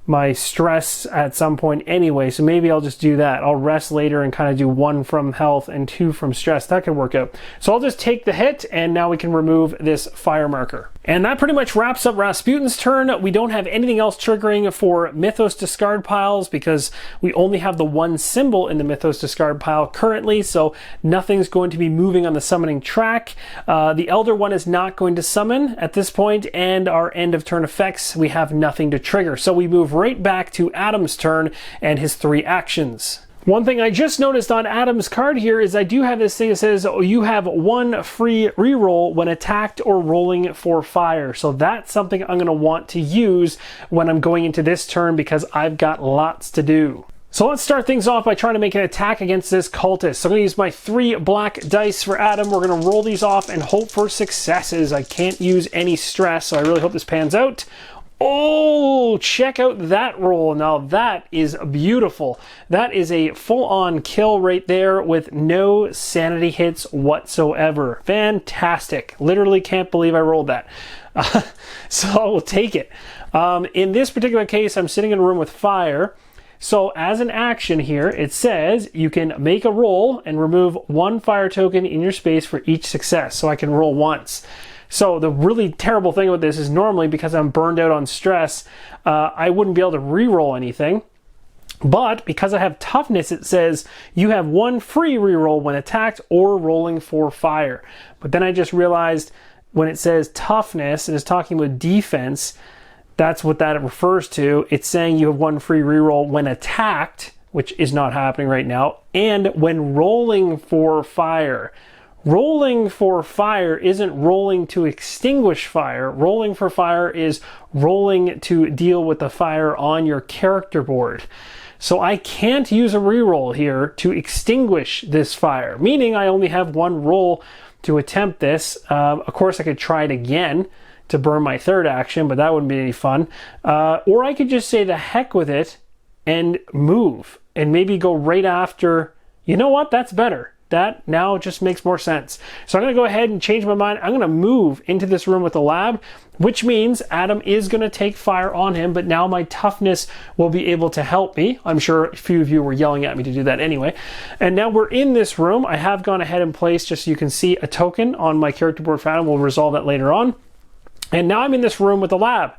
my stress at some point anyway. So maybe I'll just do that. I'll rest later and kind of do 1 from health and 2 from stress. That could work out. So I'll just take the hit, and now we can remove this fire marker. And that pretty much wraps up Rasputin's turn. We don't have anything else triggering for Mythos discard piles because we only have the one symbol in the Mythos discard pile currently, so nothing's going to be moving on the summoning track. The Elder one is not going to summon at this point, and our end of turn effects, we have nothing to trigger. So we move right back to Adam's turn and his 3 actions. One thing I just noticed on Adam's card here is I do have this thing that says you have 1 free reroll when attacked or rolling for fire. So that's something I'm going to want to use when I'm going into this turn because I've got lots to do. So let's start things off by trying to make an attack against this cultist. So I'm going to use my 3 black dice for Adam. We're going to roll these off and hope for successes. I can't use any stress, so I really hope this pans out. Oh, check out that roll. Now that is beautiful. That is a full-on kill right there with no sanity hits whatsoever. Fantastic. Literally can't believe I rolled that. So we'll take it. In this particular case, I'm sitting in a room with fire. So as an action here, it says you can make a roll and remove 1 fire token in your space for each success. So I can roll once. So the really terrible thing with this is normally because I'm burned out on stress, I wouldn't be able to re-roll anything. But because I have toughness, it says you have 1 free reroll when attacked or rolling for fire. But then I just realized when it says toughness and is talking about defense, that's what that refers to. It's saying you have 1 free reroll when attacked, which is not happening right now, and when rolling for fire. Rolling for fire isn't rolling to extinguish fire. Rolling for fire is rolling to deal with the fire on your character board. So I can't use a reroll here to extinguish this fire, meaning I only have 1 roll to attempt this. Of course, I could try it again to burn my 3rd action, but that wouldn't be any fun. Or I could just say the heck with it and move and maybe go right after. You know what? That's better. That now just makes more sense. So I'm going to go ahead and change my mind. I'm going to move into this room with the lab, which means Adam is going to take fire on him, but now my toughness will be able to help me. I'm sure a few of you were yelling at me to do that anyway. And now we're in this room. I have gone ahead and placed, just so you can see, a token on my character board for Adam. We'll resolve that later on. And now I'm in this room with the lab.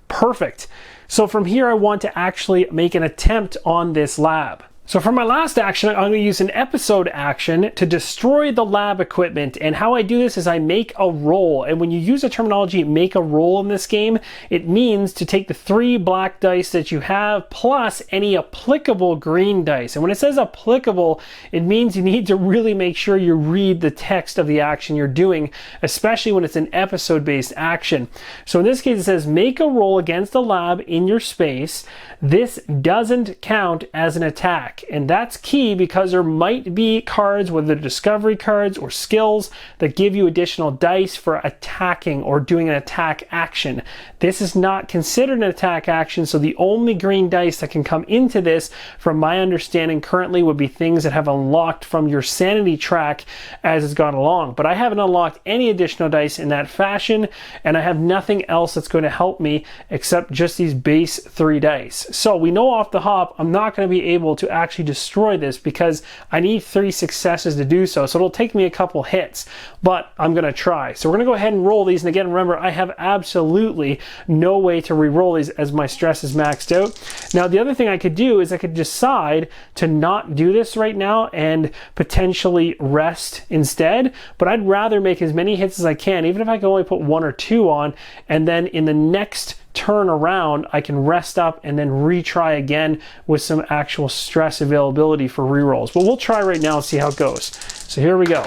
Perfect. So from here, I want to actually make an attempt on this lab. So for my last action, I'm going to use an episode action to destroy the lab equipment. And how I do this is I make a roll. And when you use the terminology make a roll in this game, it means to take the 3 black dice that you have plus any applicable green dice. And when it says applicable, it means you need to really make sure you read the text of the action you're doing, especially when it's an episode-based action. So in this case, it says make a roll against the lab in your space. This doesn't count as an attack. And that's key because there might be cards, whether they're discovery cards or skills, that give you additional dice for attacking or doing an attack action. This is not considered an attack action, so the only green dice that can come into this, from my understanding currently, would be things that have unlocked from your sanity track as it's gone along. But I haven't unlocked any additional dice in that fashion, and I have nothing else that's going to help me except just these base 3 dice. So we know off the hop I'm not going to be able to actually destroy this because I need 3 successes to do so. So it'll take me a couple hits, but I'm going to try. So we're going to go ahead and roll these. And again, remember, I have absolutely no way to re-roll these as my stress is maxed out. Now, the other thing I could do is I could decide to not do this right now and potentially rest instead, but I'd rather make as many hits as I can, even if I can only put 1 or 2 on, and then in the next turn around, I can rest up and then retry again with some actual stress availability for rerolls. But we'll try right now and see how it goes. So here we go.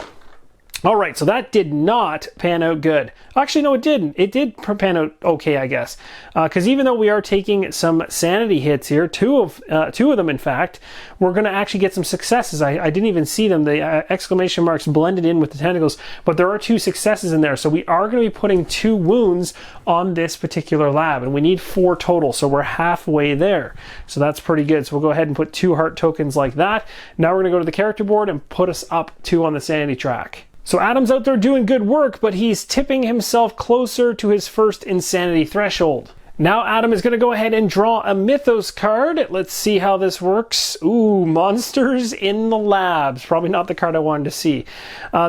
All right, so that did not pan out good. Actually, no, it didn't. It did pan out okay, I guess. Because even though we are taking some sanity hits here, two of them, in fact, we're going to actually get some successes. I didn't even see them. The exclamation marks blended in with the tentacles, but there are 2 successes in there. So we are going to be putting 2 wounds on this particular lab, and we need 4 total, so we're halfway there. So that's pretty good. So we'll go ahead and put 2 heart tokens like that. Now we're going to go to the character board and put us up 2 on the sanity track. So Adam's out there doing good work, but he's tipping himself closer to his first insanity threshold. Now Adam is going to go ahead and draw a Mythos card. Let's see how this works. Ooh, monsters in the labs. Probably not the card I wanted to see.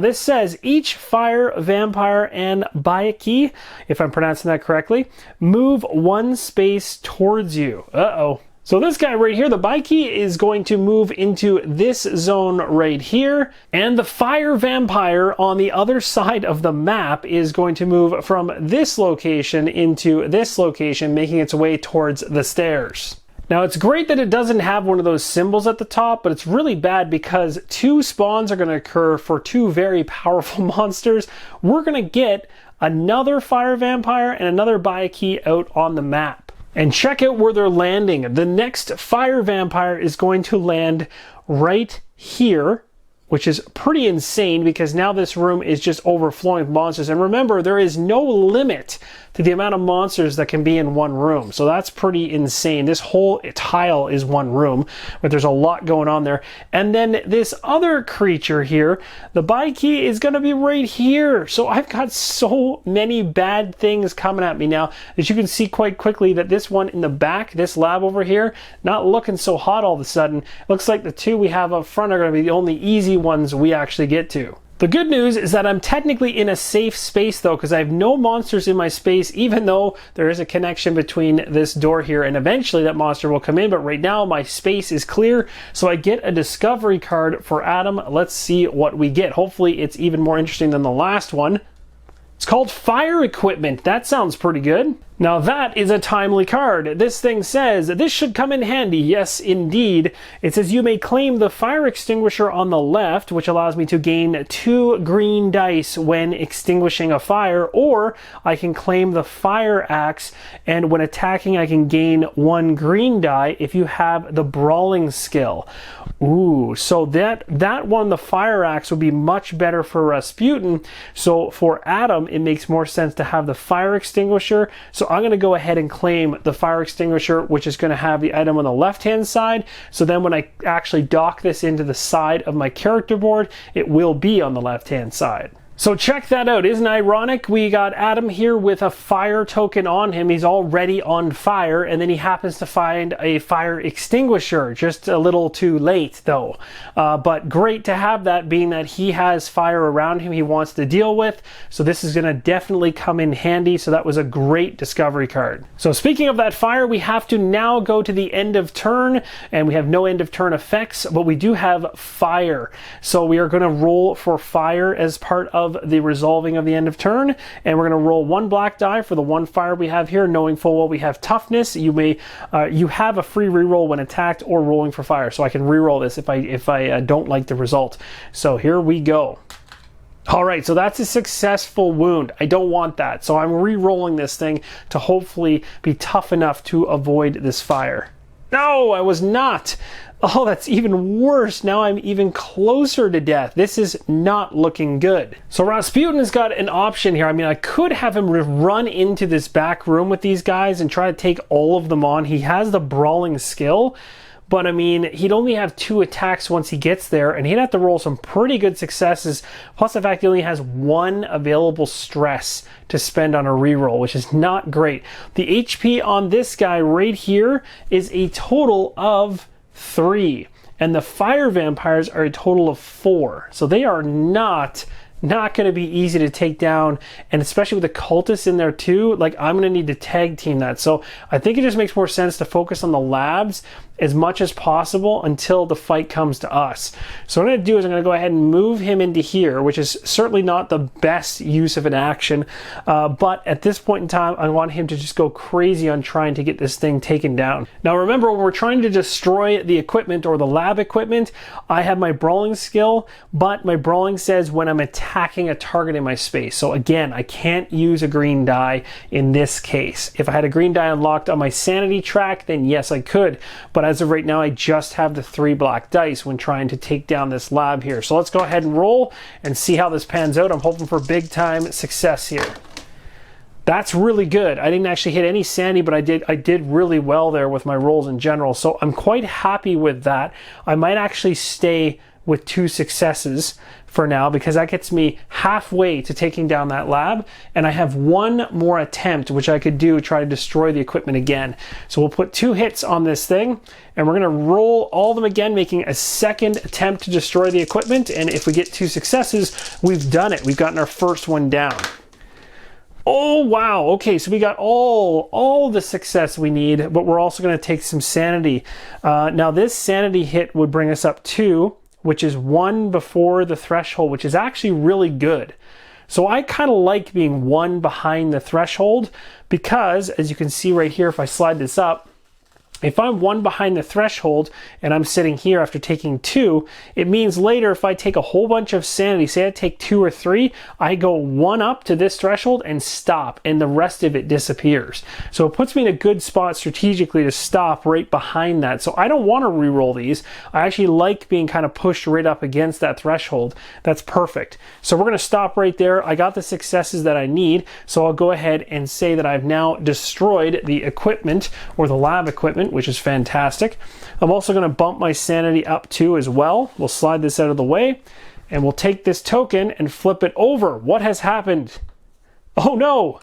This says, each fire, vampire, and Bayaki, if I'm pronouncing that correctly, move one space towards you. Uh-oh. So this guy right here, the Bayaki, is going to move into this zone right here, and the fire vampire on the other side of the map is going to move from this location into this location, making its way towards the stairs. Now it's great that it doesn't have one of those symbols at the top, but it's really bad because two spawns are going to occur for two very powerful monsters. We're going to get another fire vampire and another Bayaki out on the map. And check out where they're landing. The next fire vampire is going to land right here, which is pretty insane because now this room is just overflowing with monsters. And remember, there is no limit to the amount of monsters that can be in one room. So that's pretty insane. This whole tile is one room, but there's a lot going on there. And then this other creature here, the Bayaki, is going to be right here. So I've got so many bad things coming at me now. As you can see quite quickly that this one in the back, this lab over here, not looking so hot all of a sudden. Looks like the two we have up front are going to be the only easy ones we actually get to. The good news is that I'm technically in a safe space though, because I have no monsters in my space, even though there is a connection between this door here and eventually that monster will come in. But right now my space is clear, so I get a discovery card for Adam. Let's see what we get. Hopefully it's even more interesting than the last one. It's called Fire Equipment. That sounds pretty good. Now that is a timely card. This thing says, this should come in handy. Yes, indeed. It says you may claim the fire extinguisher on the left, which allows me to gain 2 green dice when extinguishing a fire, or I can claim the fire axe, and when attacking I can gain 1 green die if you have the brawling skill. Ooh, so that one, the fire axe, would be much better for Rasputin. So for Adam, it makes more sense to have the fire extinguisher. So I'm going to go ahead and claim the fire extinguisher, which is going to have the item on the left-hand side. So then when I actually dock this into the side of my character board, it will be on the left-hand side. So check that out. Isn't it ironic? We got Adam here with a fire token on him. He's already on fire, and then he happens to find a fire extinguisher. Just a little too late, though. But great to have that, being that he has fire around him he wants to deal with. So this is going to definitely come in handy. So that was a great discovery card. So speaking of that fire, we have to now go to the end of turn, and we have no end of turn effects, but we do have fire. So we are going to roll for fire as part of the resolving of the end of turn, and we're going to roll 1 black die for the 1 fire we have here, knowing full well we have toughness. You have a free reroll when attacked or rolling for fire, so I can reroll this if I don't like the result. So here we go. All right, so that's a successful wound. I don't want that, so I'm re-rolling this thing to hopefully be tough enough to avoid this fire. No, I was not. Oh, that's even worse. Now I'm even closer to death. This is not looking good. So Rasputin has got an option here. I mean, I could have him run into this back room with these guys and try to take all of them on. He has the brawling skill, but I mean, he'd only have 2 attacks once he gets there, and he'd have to roll some pretty good successes. Plus the fact he only has 1 available stress to spend on a reroll, which is not great. The HP on this guy right here is a total of 3, and the fire vampires are a total of 4. So they are not going to be easy to take down, and especially with the cultists in there too, like I'm going to need to tag team that. So I think it just makes more sense to focus on the labs as much as possible until the fight comes to us. So what I'm going to do is I'm going to go ahead and move him into here, which is certainly not the best use of an action, but at this point in time I want him to just go crazy on trying to get this thing taken down. Now remember, when we're trying to destroy the equipment or the lab equipment, I have my brawling skill, but my brawling says when I'm attacking a target in my space. So again, I can't use a green die in this case. If I had a green die unlocked on my sanity track, then yes I could, but as of right now I just have the 3 black dice when trying to take down this lab here. So let's go ahead and roll and see how this pans out. I'm hoping for big time success here. That's really good. I didn't actually hit any sanity, but I did really well there with my rolls in general. So I'm quite happy with that. I might actually stay with 2 successes for now, because that gets me halfway to taking down that lab, and I have 1 more attempt which I could do, try to destroy the equipment again. So we'll put 2 hits on this thing, and we're going to roll all of them again, making a second attempt to destroy the equipment, and if we get 2 successes, we've done it. We've gotten our first one down. Oh wow, okay, so we got all the success we need, but we're also going to take some sanity. Now this sanity hit would bring us up 2, which is 1 before the threshold, which is actually really good. So I kind of like being 1 behind the threshold, because as you can see right here, if I slide this up, if I'm 1 behind the threshold and I'm sitting here after taking 2, it means later if I take a whole bunch of sanity, say I take 2 or 3, I go 1 up to this threshold and stop, and the rest of it disappears. So it puts me in a good spot strategically to stop right behind that. So I don't want to re-roll these. I actually like being kind of pushed right up against that threshold. That's perfect. So we're going to stop right there. I got the successes that I need, so I'll go ahead and say that I've now destroyed the equipment, or the lab equipment, which is fantastic. I'm also going to bump my sanity up 2 as well. We'll slide this out of the way, and we'll take this token and flip it over. What has happened? Oh no!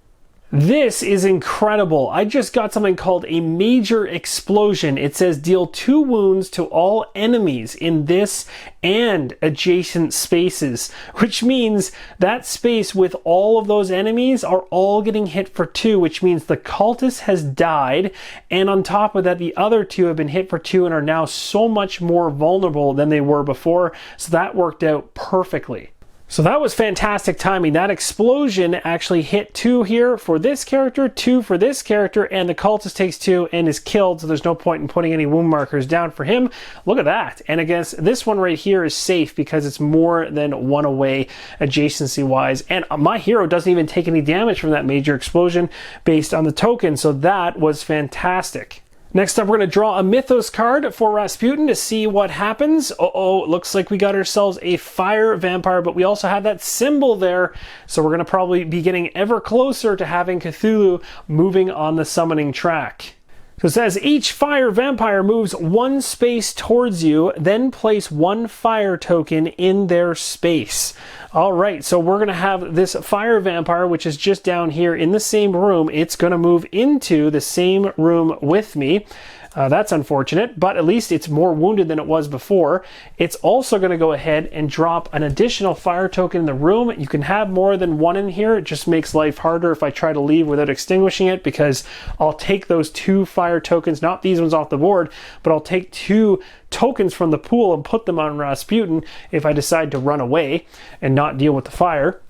This is incredible. I just got something called a major explosion. It says deal 2 wounds to all enemies in this and adjacent spaces, which means that space with all of those enemies are all getting hit for 2, which means the cultist has died, and on top of that, the other 2 have been hit for 2 and are now so much more vulnerable than they were before. So that worked out perfectly. So that was fantastic timing. That explosion actually hit 2 here for this character, 2 for this character, and the cultist takes 2 and is killed, so there's no point in putting any wound markers down for him. Look at that. And against this one right here is safe because it's more than 1 away adjacency-wise, and my hero doesn't even take any damage from that major explosion based on the token, so that was fantastic. Next up, we're going to draw a Mythos card for Rasputin to see what happens. Uh-oh, it looks like we got ourselves a fire vampire, but we also have that symbol there, so we're going to probably be getting ever closer to having Cthulhu moving on the summoning track. So it says, each fire vampire moves 1 space towards you, then place 1 fire token in their space. All right, so we're going to have this fire vampire, which is just down here in the same room. It's going to move into the same room with me. That's unfortunate, but at least it's more wounded than it was before. It's also going to go ahead and drop an additional fire token in the room. You can have more than 1 in here. It just makes life harder if I try to leave without extinguishing it, because I'll take those 2 fire tokens, not these ones off the board, but I'll take 2 tokens from the pool and put them on Rasputin if I decide to run away and not deal with the fire.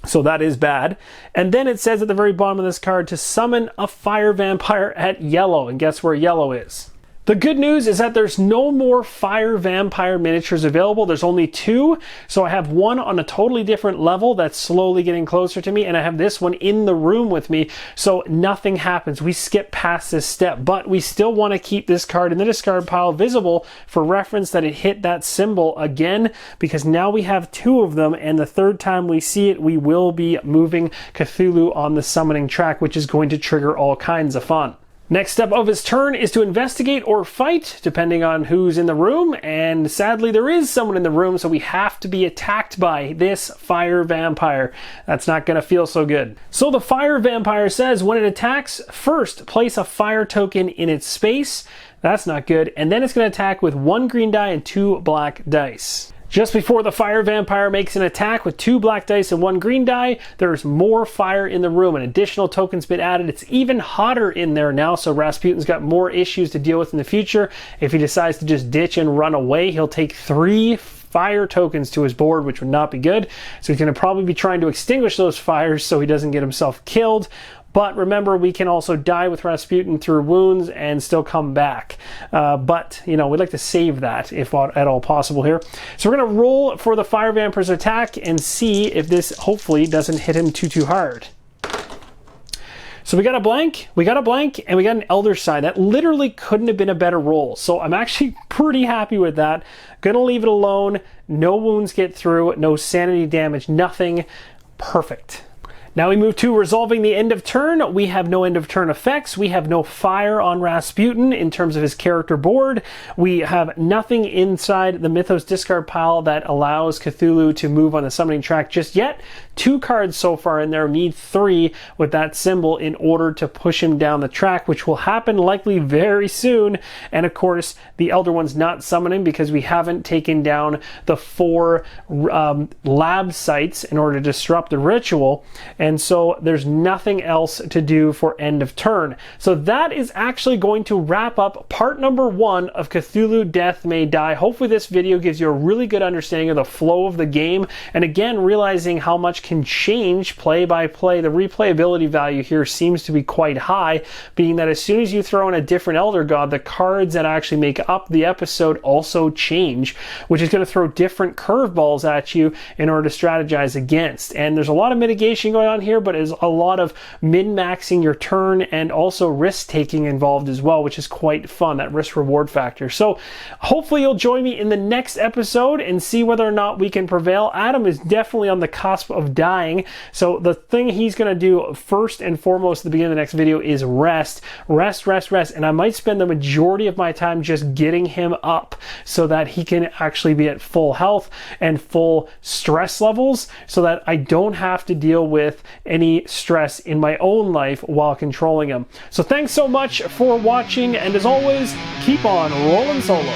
So that is bad. And then it says at the very bottom of this card to summon a fire vampire at yellow. And guess where yellow is? The good news is that there's no more fire vampire miniatures available. There's only 2. So I have 1 on a totally different level that's slowly getting closer to me, and I have this one in the room with me. So nothing happens. We skip past this step, but we still want to keep this card in the discard pile visible for reference that it hit that symbol again, because now we have 2 of them, and the 3rd time we see it, we will be moving Cthulhu on the summoning track, which is going to trigger all kinds of fun. Next step of his turn is to investigate or fight, depending on who's in the room, and sadly there is someone in the room, so we have to be attacked by this fire vampire. That's not going to feel so good. So the fire vampire says when it attacks, first place a fire token in its space. That's not good. And then it's going to attack with 1 green die and 2 black dice. Just before the fire vampire makes an attack with 2 black dice and 1 green die, there's more fire in the room. An additional token's been added. It's even hotter in there now, so Rasputin's got more issues to deal with in the future. If he decides to just ditch and run away, he'll take 3 fire tokens to his board, which would not be good. So he's going to probably be trying to extinguish those fires so he doesn't get himself killed. But remember, we can also die with Rasputin through wounds and still come back. But, you know, we'd like to save that if at all possible here. So we're going to roll for the fire vampire's attack and see if this hopefully doesn't hit him too hard. So we got a blank, and we got an Elder Sign. That literally couldn't have been a better roll. So I'm actually pretty happy with that. Gonna leave it alone. No wounds get through, no sanity damage, nothing. Perfect. Now we move to resolving the end of turn. We have no end of turn effects. We have no fire on Rasputin in terms of his character board. We have nothing inside the Mythos discard pile that allows Cthulhu to move on the summoning track just yet. 2 cards so far in there, need 3 with that symbol in order to push him down the track, which will happen likely very soon. And of course, the Elder One's not summoning because we haven't taken down the 4 lab sites in order to disrupt the ritual. And so there's nothing else to do for end of turn. So that is actually going to wrap up part number 1 of Cthulhu Death May Die. Hopefully this video gives you a really good understanding of the flow of the game. And again, realizing how much can change play by play. The replayability value here seems to be quite high, being that as soon as you throw in a different Elder God, the cards that actually make up the episode also change, which is going to throw different curveballs at you in order to strategize against. And there's a lot of mitigation going on here, but there's a lot of min-maxing your turn and also risk-taking involved as well, which is quite fun, that risk-reward factor. So hopefully you'll join me in the next episode and see whether or not we can prevail. Adam is definitely on the cusp of dying, so the thing he's going to do first and foremost at the beginning of the next video is rest, and I might spend the majority of my time just getting him up so that he can actually be at full health and full stress levels, so that I don't have to deal with any stress in my own life while controlling him. So thanks so much for watching, and as always, keep on rolling solo.